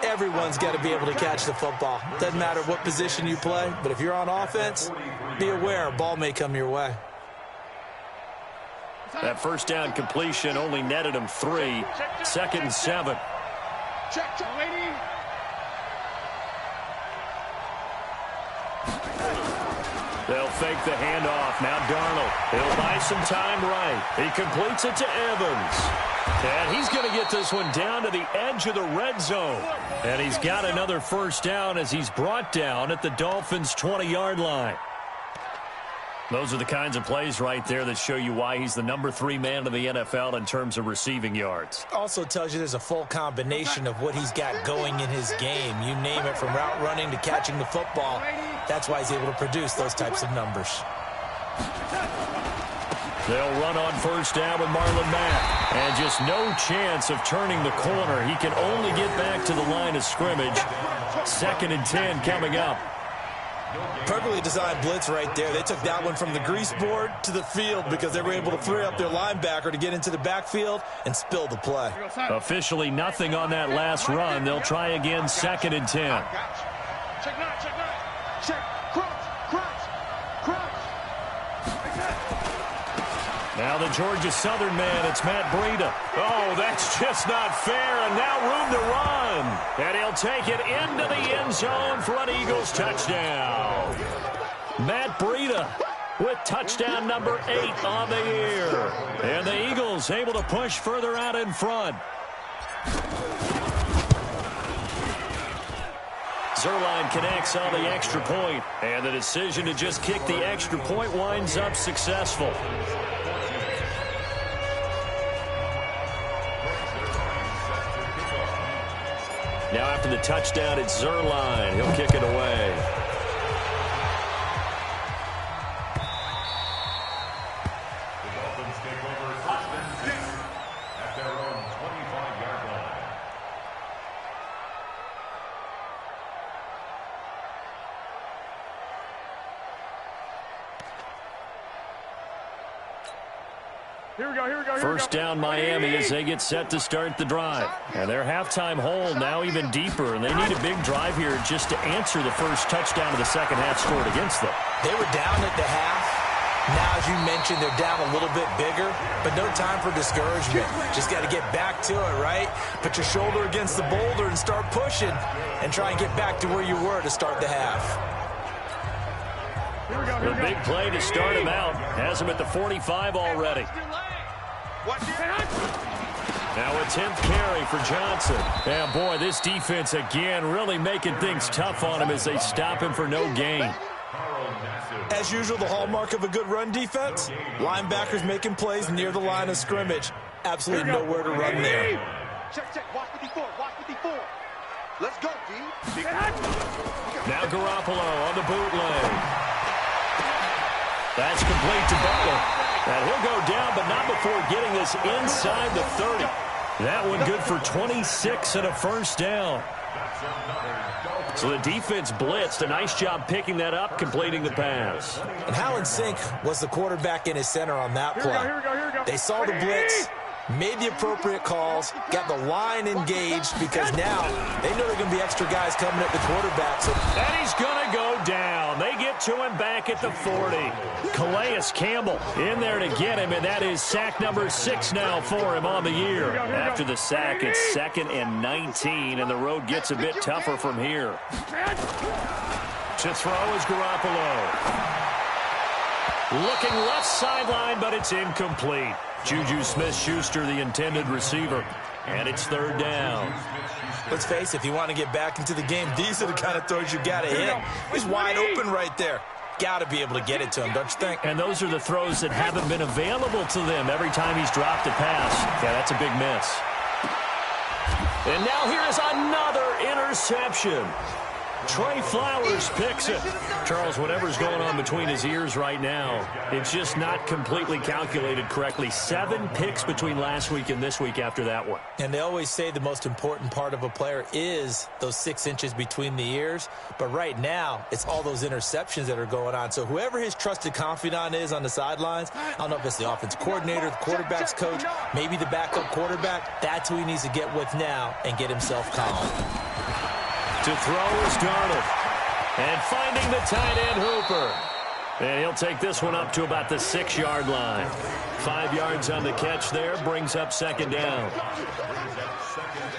Everyone's got to be able to catch the football. Doesn't matter what position you play, but if you're on offense, be aware a ball may come your way. That first down completion only netted him 3. 2nd and 7. Check, lady. They'll fake the handoff. Now Darnold. He'll buy some time right. He completes it to Evans. And he's going to get this one down to the edge of the red zone. And he's got another first down as he's brought down at the Dolphins' 20-yard line. Those are the kinds of plays right there that show you why he's the number 3 man in the NFL in terms of receiving yards. Also tells you there's a full combination of what he's got going in his game. You name it, from route running to catching the football. That's why he's able to produce those types of numbers. They'll run on first down with Marlon Mack. And just no chance of turning the corner. He can only get back to the line of scrimmage. 2nd and 10 coming up. Perfectly designed blitz right there. They took that one from the grease board to the field because they were able to free up their linebacker to get into the backfield and spill the play. Officially nothing on that last run. They'll try again, 2nd and 10. Check nine, check nine. Check, crunch, crunch, crunch. Now the Georgia Southern man, it's Matt Breida. Oh, that's just not fair, and now room to run. And he'll take it into the end zone for an Eagles touchdown. Matt Breida with touchdown number 8 on the year. And the Eagles able to push further out in front. Zerline connects on the extra point, and the decision to just kick the extra point winds up successful. Now after the touchdown, it's Zerline. He'll kick it away. The Dolphins take over 1st and 6 at their own 25-yard line. First down Miami as they get set to start the drive. And their halftime hole now even deeper, and they need a big drive here just to answer the first touchdown of the second half scored against them. They were down at the half. Now, as you mentioned, they're down a little bit bigger, but no time for discouragement. Just got to get back to it, right? Put your shoulder against the boulder and start pushing and try and get back to where you were to start the half. The big play to start him out has him at the 45 already. Now a 10th carry for Johnson. And boy, this defense again really making things tough on him as they stop him for no gain. As usual, the hallmark of a good run defense, linebackers making plays near the line of scrimmage. Absolutely nowhere to run there. Check, check. Watch 54. Watch 54. Let's go, D. Now Garoppolo on the bootleg. That's complete to Butler. And he'll go down, but not before getting this inside the 30. That one good for 26 and a first down. So the defense blitzed. A nice job picking that up, completing the pass. And how in sync was the quarterback in his center on that play? They saw the blitz, made the appropriate calls, got the line engaged because now they know there are going to be extra guys coming at the quarterback. So and he's going to go down. They get to him back at the 40. Calais Campbell in there to get him, and that is sack number 6 now for him on the year. After the sack, it's 2nd and 19, and the road gets a bit tougher from here. To throw is Garoppolo. Looking left sideline, but it's incomplete. Juju Smith-Schuster, the intended receiver, and it's 3rd down. Let's face it, if you want to get back into the game, these are the kind of throws you got to hit. He's wide open right there. Got to be able to get it to him, don't you think? And those are the throws that haven't been available to them every time he's dropped a pass. Yeah, that's a big miss. And now here's another interception. Trey Flowers picks it. Charles, whatever's going on between his ears right now, it's just not completely calculated correctly. 7 picks between last week and this week after that one. And they always say the most important part of a player is those 6 inches between the ears. But right now, it's all those interceptions that are going on. So whoever his trusted confidant is on the sidelines, I don't know if it's the offense coordinator, the quarterback's coach, maybe the backup quarterback, that's who he needs to get with now and get himself calm. To throw is Darnold. And finding the tight end Hooper. And he'll take this one up to about the 6-yard line. 5 yards on the catch there, brings up 2nd down.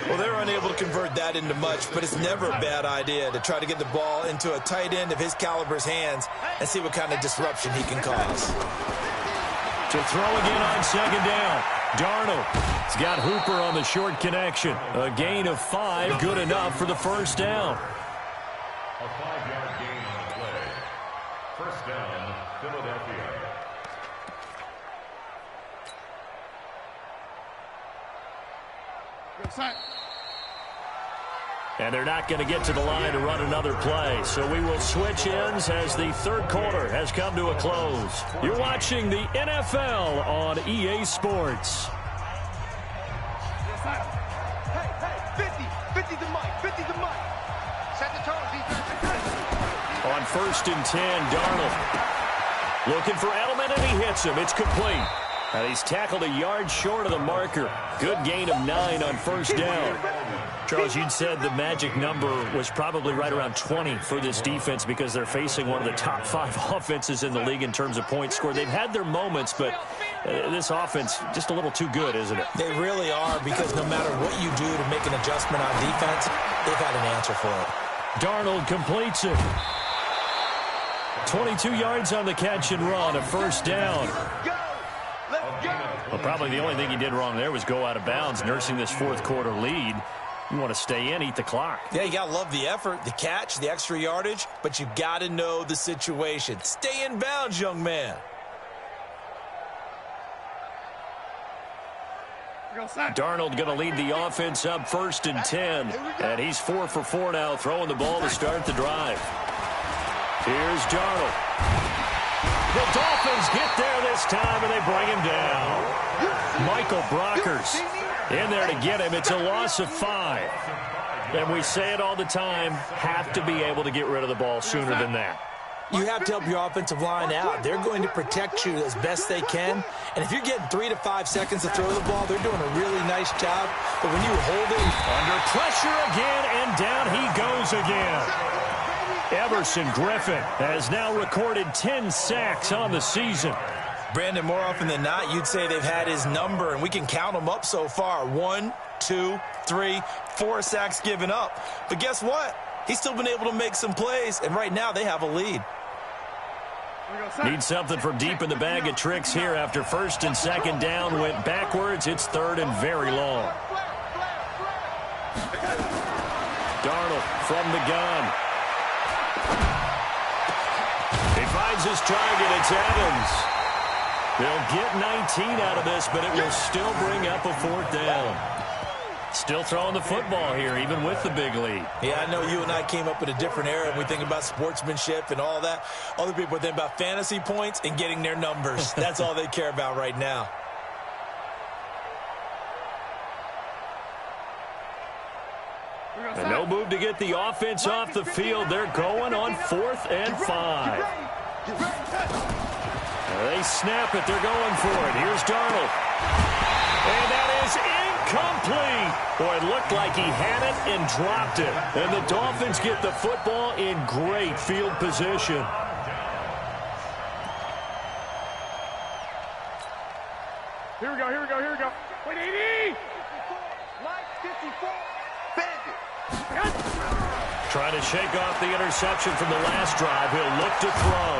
Well, they're unable to convert that into much, but it's never a bad idea to try to get the ball into a tight end of his caliber's hands and see what kind of disruption he can cause. To throw again on 2nd down. Darnold has got Hooper on the short connection. A gain of 5, good enough for the first down. A 5-yard gain on the play. First down, Philadelphia. And they're not going to get to the line to run another play. So we will switch ends as the 3rd quarter has come to a close. You're watching the NFL on EA Sports. Hey, 50 the mic, 50 the mic. Set the tone, defense. On 1st and 10, Darnold looking for Edelman, and he hits him. It's complete. And he's tackled a yard short of the marker. Good gain of 9 on 1st down. Charles, you'd said the magic number was probably right around 20 for this defense because they're facing one of the top 5 offenses in the league in terms of points scored. They've had their moments, but this offense just a little too good, isn't it? They really are, because no matter what you do to make an adjustment on defense, they've had an answer for it. Darnold completes it. 22 yards on the catch and run, a 1st down. Well, probably the only thing he did wrong there was go out of bounds, nursing this 4th quarter lead. You want to stay in, eat the clock. Yeah, you got to love the effort, the catch, the extra yardage, but you got to know the situation. Stay in bounds, young man. Darnold going to lead the offense up 1st and 10. And he's 4 for 4 now, throwing the ball to start the drive. Here's Darnold. The Dolphins get there this time, and they bring him down. Michael Brockers in there to get him. It's a loss of 5. And we say it all the time, have to be able to get rid of the ball sooner than that. You have to help your offensive line out. They're going to protect you as best they can. And if you're getting 3 to 5 seconds to throw the ball, they're doing a really nice job. But when you hold it, under pressure again, and down he goes again. Everson Griffin has now recorded 10 sacks on the season. Brandon, more often than not, you'd say they've had his number, and we can count them up so far. 1, 2, 3, 4 sacks given up. But guess what? He's still been able to make some plays, and right now they have a lead. Need something from deep in the bag of tricks here after first and second down went backwards. It's third and very long. Darnold from the gun. He finds his target. It's Evans. They'll get 19 out of this, but it will still bring up a 4th down. Still throwing the football here, even with the big lead. Yeah, I know you and I came up in a different era, and we think about sportsmanship and all that. Other people think about fantasy points and getting their numbers. That's all they care about right now. And no move to get the offense off the field. They're going on 4th and 5. They snap it. They're going for it. Here's Darnold. And that is incomplete. Boy, it looked like he had it and dropped it. And the Dolphins get the football in great field position. Here we go, here we go, here we go. 180! Mike 54. Bandit. Trying to shake off the interception from the last drive. He'll look to throw.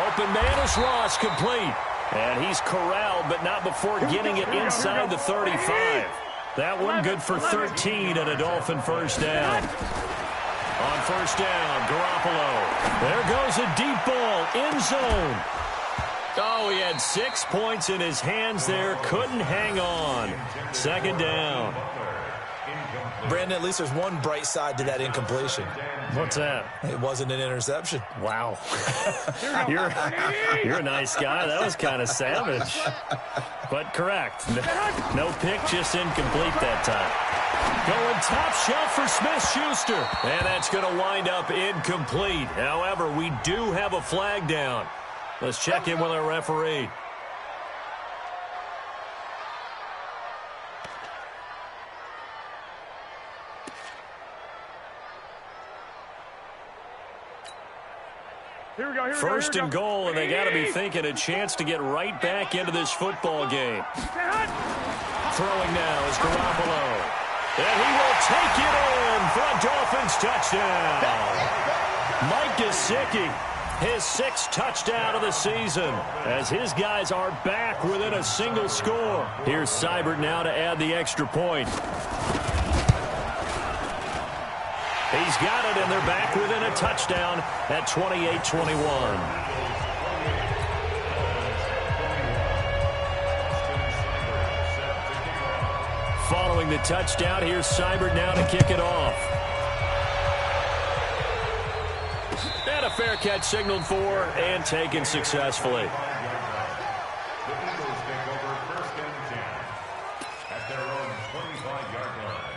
Open man is Ross, complete. And he's corralled, but not before getting it inside the 35. That one good for 13 and a Dolphin first down. On first down, Garoppolo. There goes a deep ball, end zone. Oh, he had 6 points in his hands there. Couldn't hang on. Second down. Brandon, at least there's one bright side to that incompletion. What's that? It wasn't an interception. Wow. You're a nice guy. That was kind of savage. But correct. No pick, just incomplete that time. Going top shelf for Smith-Schuster. And that's going to wind up incomplete. However, we do have a flag down. Let's check in with our referee. Here we go, First and goal, and they got to be thinking a chance to get right back into this football game. Throwing now is Garoppolo. And he will take it in for a Dolphins touchdown. Mike Gesicki, his 6th touchdown of the season, as his guys are back within a single score. Here's Seibert now to add the extra point. He's got it, and they're back within a touchdown at 28-21. Following the touchdown, here's Seibert now to kick it off. And a fair catch signaled for and taken successfully. The Eagles take over first and 10 at their own 25-yard line.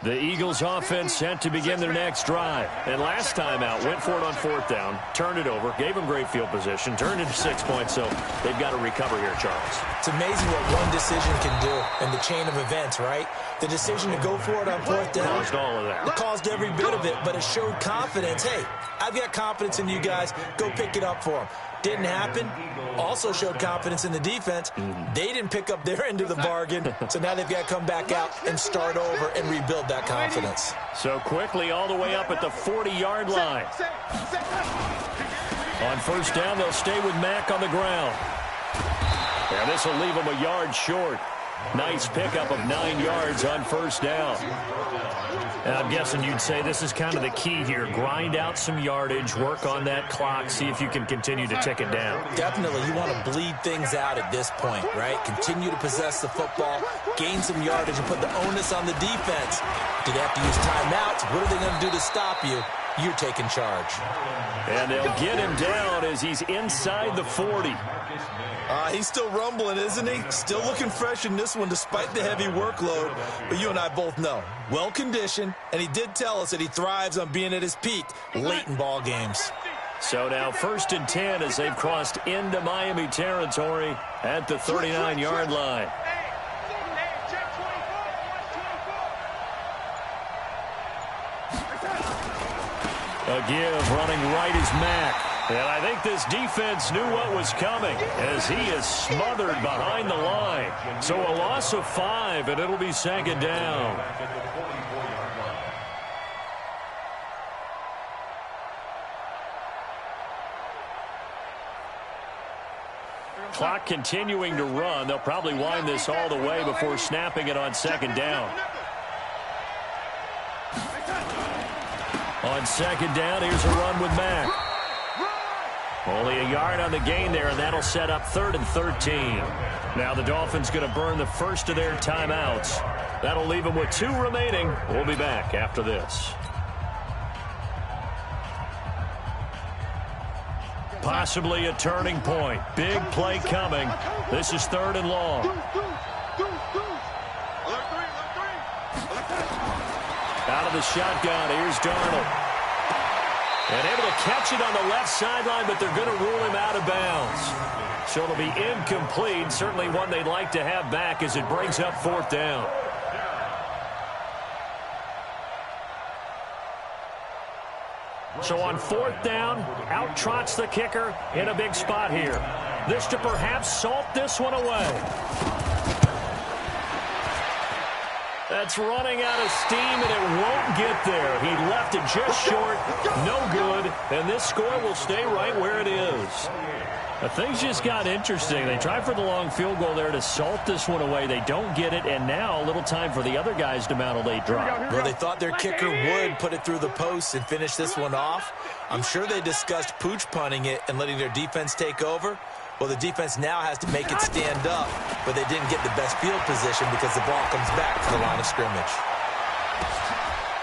The Eagles offense set to begin their next drive. And last time out, went for it on 4th down, turned it over, gave them great field position, turned into 6 points, so they've got to recover here, Charles. It's amazing what one decision can do in the chain of events, right? The decision to go for it on 4th down. Caused all of that. It caused every bit of it, but it showed confidence. Hey, I've got confidence in you guys. Go pick it up for them. Didn't happen. Also showed confidence in the defense. They didn't pick up their end of the bargain, so now they've got to come back out and start over and rebuild that confidence. So quickly all the way up at the 40-yard line. On first down, they'll stay with Mack on the ground. And this will leave them a yard short. Nice pickup of 9 yards on first down. And I'm guessing you'd say this is kind of the key here. Grind out some yardage, work on that clock, see if you can continue to tick it down. Definitely. You want to bleed things out at this point, right? Continue to possess the football, gain some yardage, and put the onus on the defense. Do they have to use timeouts? What are they going to do to stop you? you're taking charge. And they'll get him down as he's inside the 40. He's still rumbling, isn't he? Still looking fresh in this one despite the heavy workload. But you and I both know, well-conditioned, and he did tell us that he thrives on being at his peak late in ball games. So now 1st and 10 as they've crossed into Miami territory at the 39-yard line. A give running right is Mack. And I think this defense knew what was coming as he is smothered behind the line. So a loss of 5, and it'll be 2nd down. Clock continuing to run. They'll probably wind this all the way before snapping it on 2nd down. On 2nd down, here's a run with Mack. Only a yard on the gain there, and that'll set up 3rd and 13. Now the Dolphins going to burn the first of their timeouts. That'll leave them with 2 remaining. We'll be back after this. Possibly a turning point. Big play coming. This is 3rd and long. Out of the shotgun, here's Darnold. And able to catch it on the left sideline, but they're going to rule him out of bounds. So it'll be incomplete. Certainly one they'd like to have back as it brings up 4th down. So on 4th down, out trots the kicker in a big spot here. This to perhaps salt this one away. That's running out of steam, and it won't get there. He left it just short. No good. And this score will stay right where it is. Now, things just got interesting. They tried for the long field goal there to salt this one away. They don't get it, and now a little time for the other guys to mount a late drop. Well, they thought their kicker would put it through the post and finish this one off. I'm sure they discussed pooch punting it and letting their defense take over. Well, the defense now has to make it stand up, but they didn't get the best field position because the ball comes back to the line of scrimmage.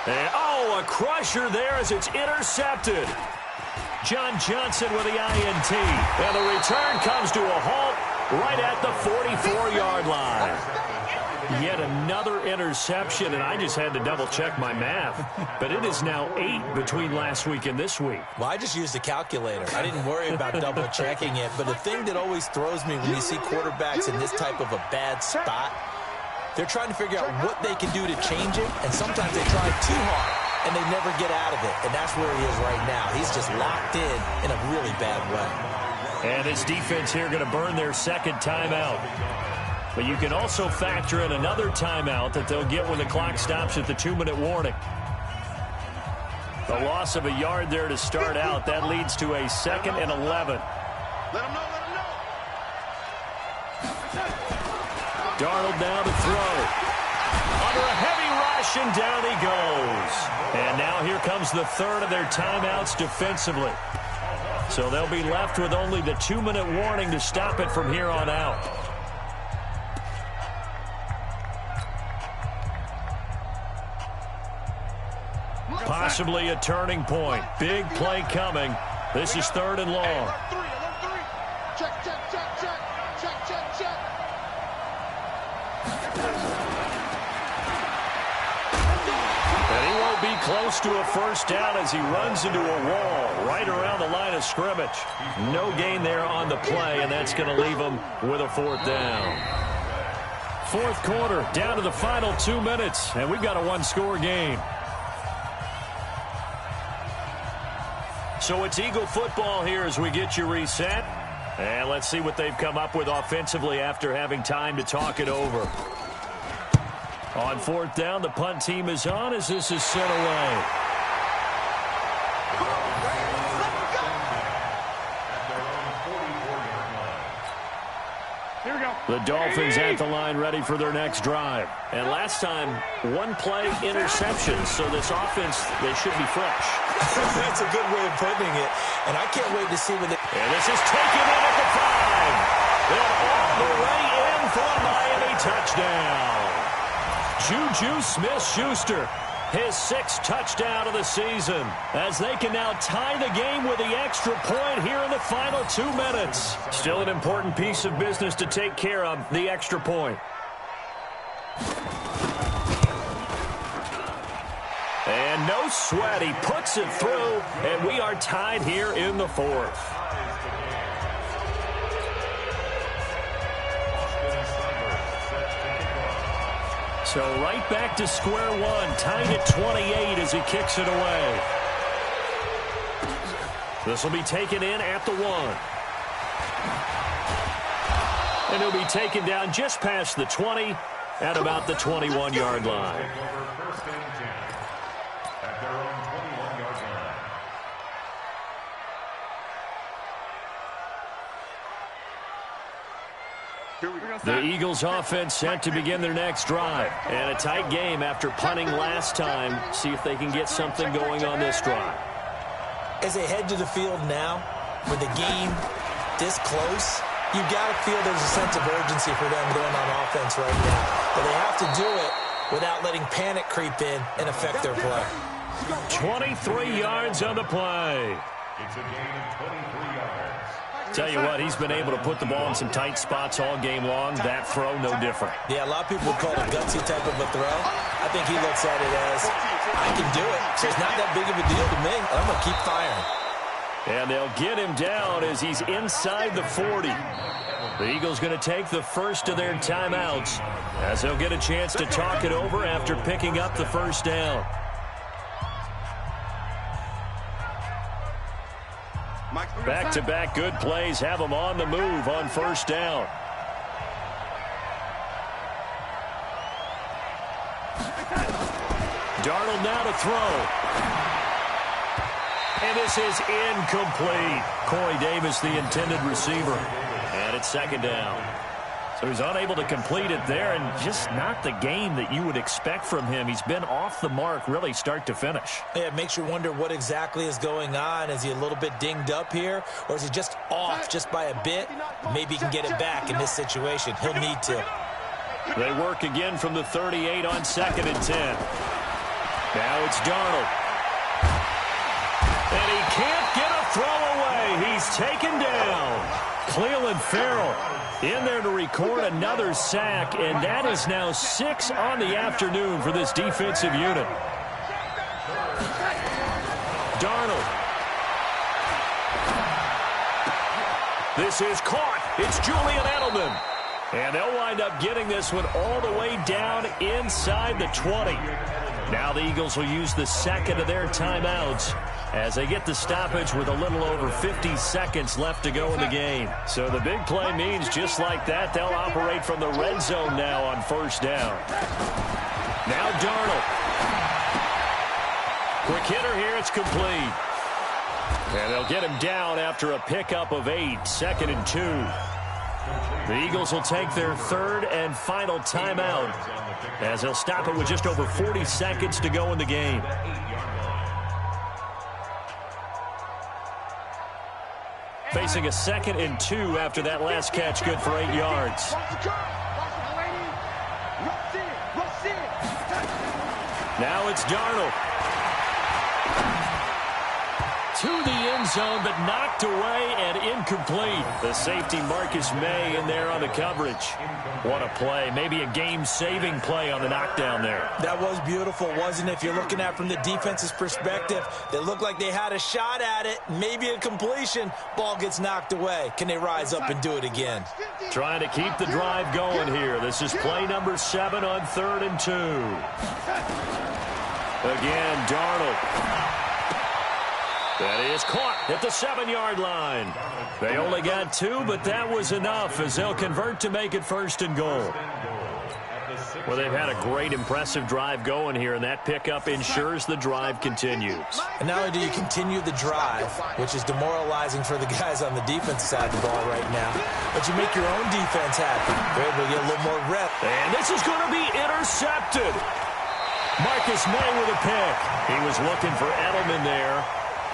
And, a crusher there as it's intercepted. John Johnson with the INT. And the return comes to a halt right at the 44-yard line. Yet another interception, and I just had to double-check my math. But it is now 8 between last week and this week. Well, I just used a calculator. I didn't worry about double-checking it. But the thing that always throws me when you see quarterbacks in this type of a bad spot, they're trying to figure out what they can do to change it, and sometimes they try too hard, and they never get out of it. And that's where he is right now. He's just locked in a really bad way. And this defense here going to burn their 2nd timeout. But you can also factor in another timeout that they'll get when the clock stops at the 2-minute warning. The loss of a yard there to start out. That leads to a 2nd and 11. Let him know, let him know. Darnold down to throw. Under a heavy rush, and down he goes. And now here comes the 3rd of their timeouts defensively. So they'll be left with only the 2-minute warning to stop it from here on out. Possibly a turning point. Big play coming. This is 3rd and long. Alert 3. Check, check, check, check. Check, check, check. And he won't be close to a 1st down as he runs into a wall right around the line of scrimmage. No gain there on the play, and that's going to leave him with a 4th down. 4th quarter, down to the final 2 minutes, and we've got a 1-score game. So it's Eagle football here as we get you reset. And let's see what they've come up with offensively after having time to talk it over. On 4th down, the punt team is on as this is sent away. Here we go. The Dolphins at the line ready for their next drive. And last time, 1-play interception. So this offense, they should be fresh. That's a good way of putting it. And I can't wait to see what they... And this is taken in at the 5. And all the way in for a Miami touchdown. Juju Smith-Schuster his 6th touchdown of the season, as they can now tie the game with the extra point here in the final 2 minutes. Still an important piece of business to take care of, the extra point. And no sweat, he puts it through, and we are tied here in the 4th. So right back to square one, tied at 28 as he kicks it away. This will be taken in at the 1. And he'll be taken down just past the 20 at about the 21-yard line. The Eagles offense set to begin their next drive. And a tight game after punting last time. See if they can get something going on this drive. As they head to the field now, with the game this close, you've got to feel there's a sense of urgency for them going on offense right now. But they have to do it without letting panic creep in and affect their play. 23 yards on the play. It's a gain of 23 yards. Tell you what, he's been able to put the ball in some tight spots all game long. That throw, no different. Yeah, a lot of people would call it a gutsy type of a throw. I think he looks at it as, I can do it, so it's not that big of a deal to me. I'm going to keep firing. And they'll get him down as he's inside the 40. The Eagles going to take the first of their timeouts as they'll get a chance to talk it over after picking up the first down. Back-to-back good plays have them on the move on first down. Darnold now to throw. And this is incomplete. Corey Davis, the intended receiver. And it's second down. So he's unable to complete it there, and just not the game that you would expect from him. He's been off the mark really start to finish. Yeah, it makes you wonder what exactly is going on. Is he a little bit dinged up here, or is he just off just by a bit? Maybe he can get it back in this situation. He'll need to. They work again from the 38 on 2nd and 10. Now it's Darnold. And he can't get a throw away. He's taken down. Cleveland Farrell in there to record another sack, and that is now 6 on the afternoon for this defensive unit. Darnold. This is caught. It's Julian Edelman. And they'll wind up getting this one all the way down inside the 20. Now the Eagles will use the second of their timeouts as they get the stoppage with a little over 50 seconds left to go in the game. So the big play means just like that, they'll operate from the red zone now on first down. Now Darnold. Quick hitter here, it's complete. And they'll get him down after a pickup of 8, 2nd and 2. The Eagles will take their third and final timeout as they'll stop it with just over 40 seconds to go in the game. Facing a 2nd and 2 after that last catch, good for 8 yards. Now it's Darnold. To the end zone, but knocked away and incomplete. The safety Marcus May in there on the coverage. What a play. Maybe a game-saving play on the knockdown there. That was beautiful, wasn't it? If you're looking at it from the defense's perspective, they looked like they had a shot at it. Maybe a completion. Ball gets knocked away. Can they rise up and do it again? Trying to keep the drive going here. This is play number 7 on 3rd and 2. Again, Darnold. That is caught at the 7-yard line. They only got 2, but that was enough as they'll convert to make it 1st and goal. Well, they've had a great, impressive drive going here, and that pickup ensures the drive continues. And not only do you continue the drive, which is demoralizing for the guys on the defensive side of the ball right now, but you make your own defense happy. They're able to get a little more rep. And this is going to be intercepted. Marcus May with a pick. He was looking for Edelman there.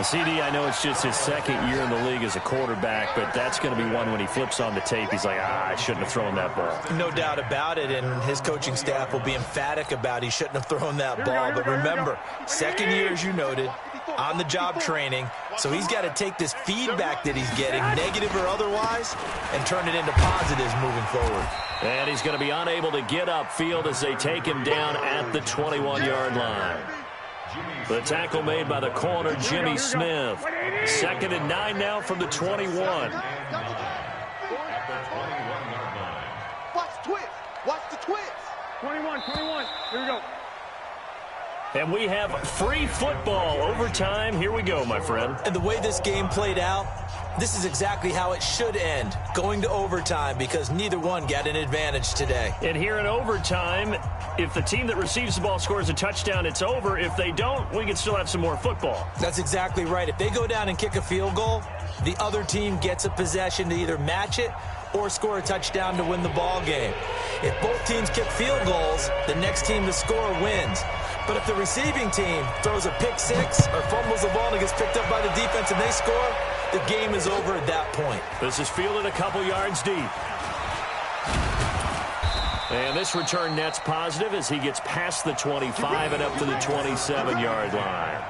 CD, I know it's just his second year in the league as a quarterback, but that's going to be one when he flips on the tape. He's like, I shouldn't have thrown that ball. No doubt about it, and his coaching staff will be emphatic about he shouldn't have thrown that ball. But remember, second year, as you noted, on-the-job training, so he's got to take this feedback that he's getting, negative or otherwise, and turn it into positives moving forward. And he's going to be unable to get upfield as they take him down at the 21-yard line. The tackle made by the corner, Jimmy Smith. 2nd and 9 now from the 21. Watch the twist. Watch the twist. 21. Here we go. And we have free football. Overtime. Here we go, my friend. And the way this game played out, this is exactly how it should end, going to overtime, because neither one got an advantage today. And here in overtime, if the team that receives the ball scores a touchdown, it's over. If they don't, we can still have some more football. That's exactly right. If they go down and kick a field goal, the other team gets a possession to either match it or score a touchdown to win the ball game. If both teams kick field goals, the next team to score wins. But if the receiving team throws a pick six or fumbles the ball and it gets picked up by the defense and they score, the game is over at that point. This is fielded a couple yards deep. And this return net's positive as he gets past the 25 and up to the 27-yard line.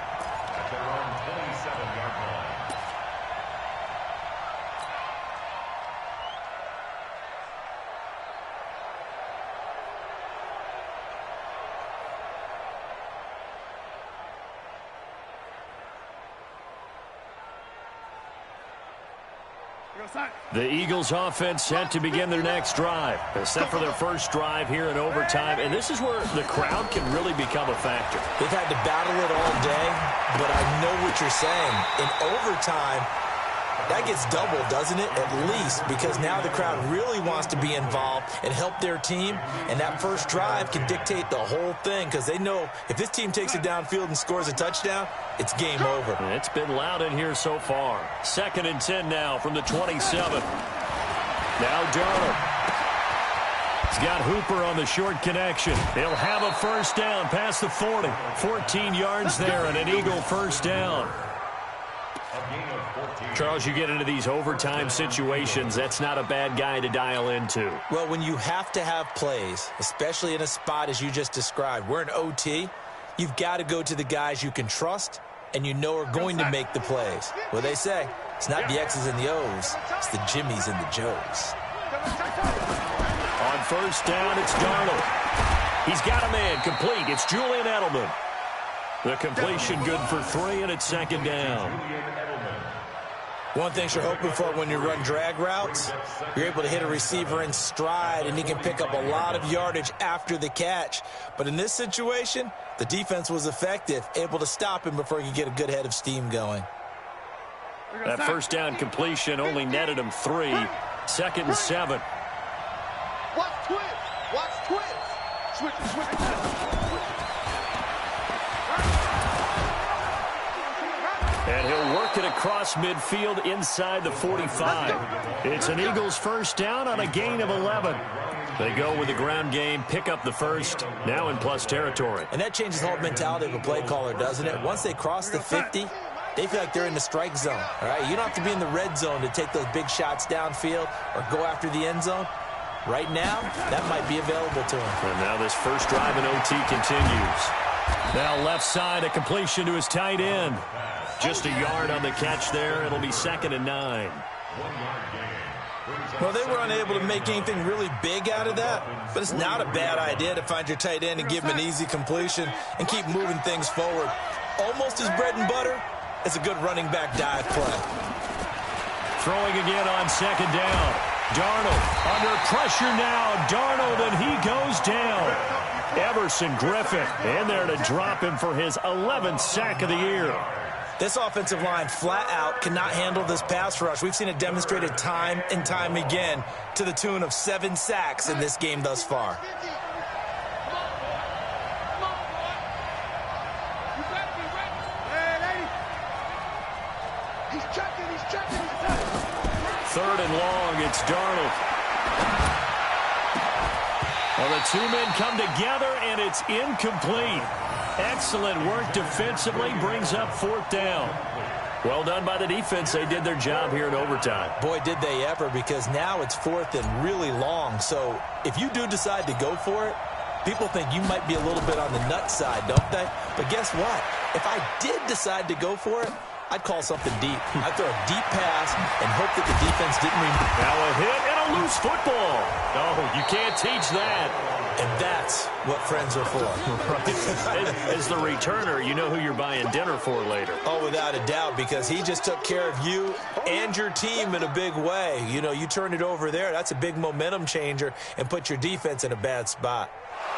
The Eagles offense set to begin their next drive. They're set for their first drive here in overtime, and this is where the crowd can really become a factor. They've had to battle it all day, but I know what you're saying. In overtime, that gets doubled, doesn't it? At least, because now the crowd really wants to be involved and help their team, and that first drive can dictate the whole thing, because they know if this team takes it downfield and scores a touchdown, it's game over. It's been loud in here so far. 2nd and 10 now from the 27. Now Darnold. He's got Hooper on the short connection. He'll have a first down past the 40. 14 yards there and an Eagle first down. Charles, you get into these overtime situations, that's not a bad guy to dial into. Well, when you have to have plays, especially in a spot as you just described, we're in OT, you've got to go to the guys you can trust and you know are going to make the plays. Well, they say, it's not the X's and the O's, it's the Jimmies and the Joes. On first down, it's Darnold. He's got a man complete. It's Julian Edelman. The completion good for 3, and it's 2nd down. One thing you're hoping for when you run drag routes, you're able to hit a receiver in stride, and he can pick up a lot of yardage after the catch. But in this situation, the defense was effective, able to stop him before he could get a good head of steam going. That first down completion only netted him 3. 2nd and 7. Watch twist. Watch twist. Switch. And he'll work it across midfield inside the 45. It's an Eagles first down on a gain of 11. They go with the ground game, pick up the first, now in plus territory. And that changes the whole mentality of a play caller, doesn't it? Once they cross the 50, they feel like they're in the strike zone. All right, you don't have to be in the red zone to take those big shots downfield or go after the end zone. Right now, that might be available to him. And now this first drive in OT continues. Now left side, a completion to his tight end. Just a yard on the catch there. It'll be 2nd and 9. Well, they were unable to make anything really big out of that, but it's not a bad idea to find your tight end and give him an easy completion and keep moving things forward. Almost as bread and butter as a good running back dive play. Throwing again on 2nd down. Darnold under pressure now. Darnold, and he goes down. Everson Griffin in there to drop him for his 11th sack of the year. This offensive line flat out cannot handle this pass rush. We've seen it demonstrated time and time again to the tune of 7 sacks in this game thus far. He's checking. 3rd and long, it's Darnold. Well, the two men come together, and it's incomplete. Excellent work defensively, brings up 4th down. Well done by the defense. They did their job here in overtime. Boy, did they ever, because now it's 4th and really long. So if you do decide to go for it, people think you might be a little bit on the nut side, don't they? But guess what? If I did decide to go for it, I'd call something deep. I'd throw a deep pass and hope that the defense didn't remove. Now a hit and a loose football. No, you can't teach that. And that's what friends are for. Right. As the returner, you know who you're buying dinner for later. Oh, without a doubt, because he just took care of you and your team in a big way. You know, you turn it over there, that's a big momentum changer and put your defense in a bad spot.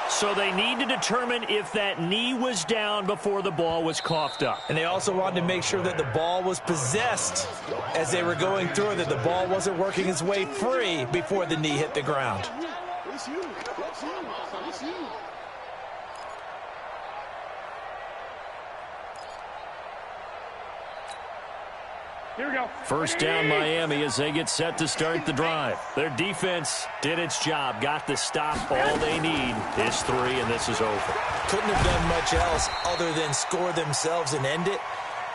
So they need to determine if that knee was down before the ball was coughed up. And they also wanted to make sure that the ball was possessed as they were going through, that the ball wasn't working its way free before the knee hit the ground. Here we go. First down Miami as they get set to start the drive. Their defense did its job, got the stop. All they need is 3, and this is over. Couldn't have done much else other than score themselves and end it.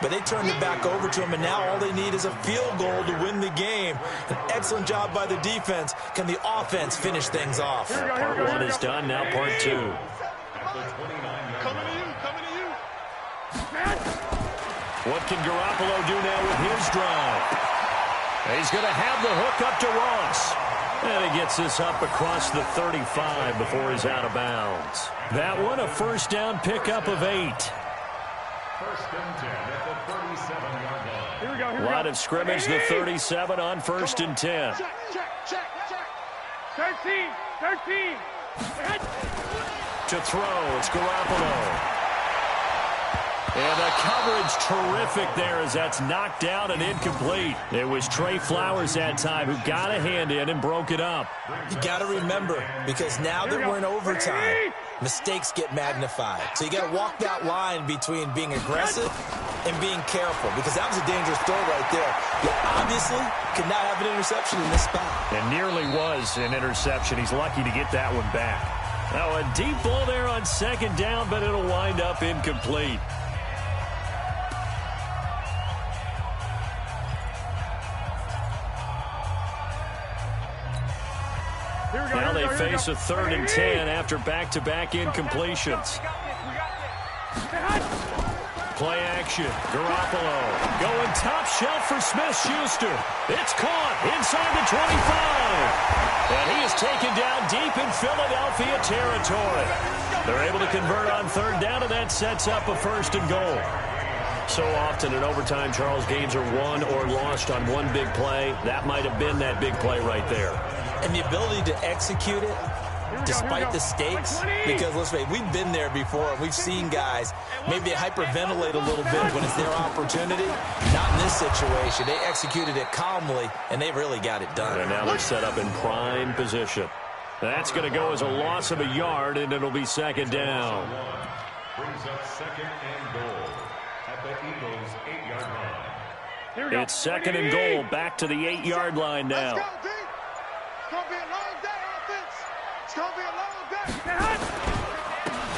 But they turned it back over to them, and now all they need is a field goal to win the game. An excellent job by the defense. Can the offense finish things off? Part 1 is done, now part 2. Coming to you. What can Garoppolo do now with his drive? He's going to have the hook up to Ross. And he gets this up across the 35 before he's out of bounds. That one, a first down pickup of 8. First and 10 at the 37-yard line. Here we go. Line of scrimmage, the 37 on first and 10. Check. 13. To throw, it's Garoppolo. And the coverage terrific there as that's knocked down and incomplete. It was Trey Flowers that time who got a hand in and broke it up. You got to remember, because now that we're in overtime, mistakes get magnified. So you got to walk that line between being aggressive and being careful, because that was a dangerous throw right there. You obviously could not have an interception in this spot. And nearly was an interception. He's lucky to get that one back. Now a deep ball there on second down, but it'll wind up incomplete. Now they face a 3rd and 10 after back-to-back incompletions. Play action. Garoppolo going top shelf for Smith-Schuster. It's caught inside the 25. And he is taken down deep in Philadelphia territory. They're able to convert on 3rd down, and that sets up a 1st and goal. So often in overtime, Charles, games are won or lost on one big play. That might have been that big play right there. And the ability to execute it despite the stakes, because let's face it, we've been there before, and we've seen guys maybe hyperventilate a little bit when it's their opportunity. Not in this situation. They executed it calmly, and they really got it done. And now they're set up in prime position. That's going to go as a loss of a yard, and it'll be 2nd down. Brings up 2nd and goal at the Eagles' 8-yard line. It's 2nd and goal, back to the 8-yard line now. Let's go, D. It's going to be a long day, offense. It's going to be a long day.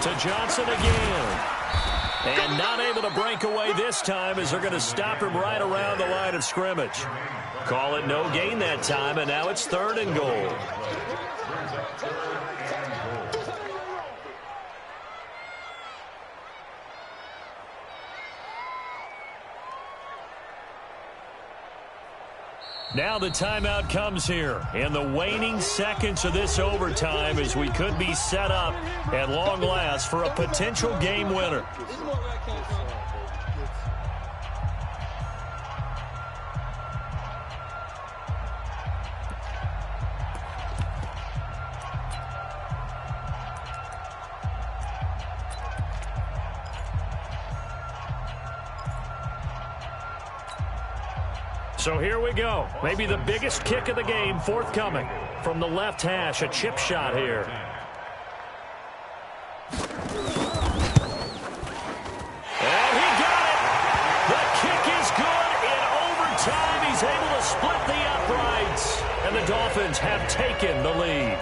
To Johnson again. And not able to break away this time as they're going to stop him right around the line of scrimmage. Call it no gain that time, and now it's 3rd and goal. Now the timeout comes here in the waning seconds of this overtime as we could be set up at long last for a potential game winner. So here we go. Maybe the biggest kick of the game forthcoming. From the left hash, a chip shot here. And he got it. The kick is good. In overtime, he's able to split the uprights. And the Dolphins have taken the lead.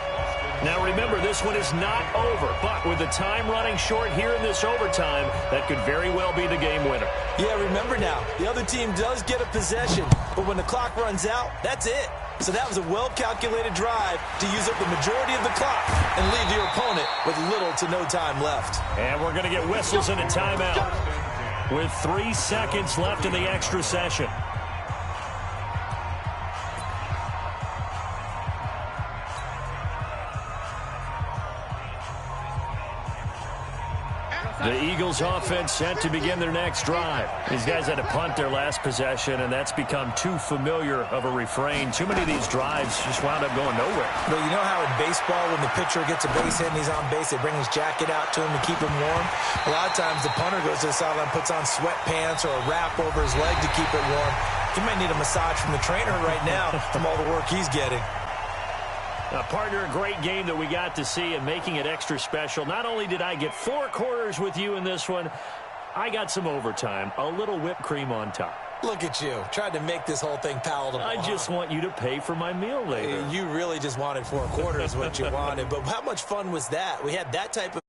Now remember, this one is not over, but with the time running short here in this overtime, that could very well be the game winner. Yeah, remember now, the other team does get a possession, but when the clock runs out, that's it. So that was a well-calculated drive to use up the majority of the clock and leave your opponent with little to no time left. And we're going to get whistles and a timeout with 3 seconds left in the extra session. The Eagles offense set to begin their next drive. These guys had to punt their last possession, and that's become too familiar of a refrain. Too many of these drives just wound up going nowhere. But you know how in baseball, when the pitcher gets a base hit and he's on base, they bring his jacket out to him to keep him warm? A lot of times the punter goes to the sideline, puts on sweatpants or a wrap over his leg to keep it warm. He might need a massage from the trainer right now from all the work he's getting. Partner, a great game that we got to see and making it extra special. Not only did I get 4 quarters with you in this one, I got some overtime, a little whipped cream on top. Look at you, tried to make this whole thing palatable. I just want you to pay for my meal later. You really just wanted 4 quarters what you wanted, but how much fun was that? We had that type of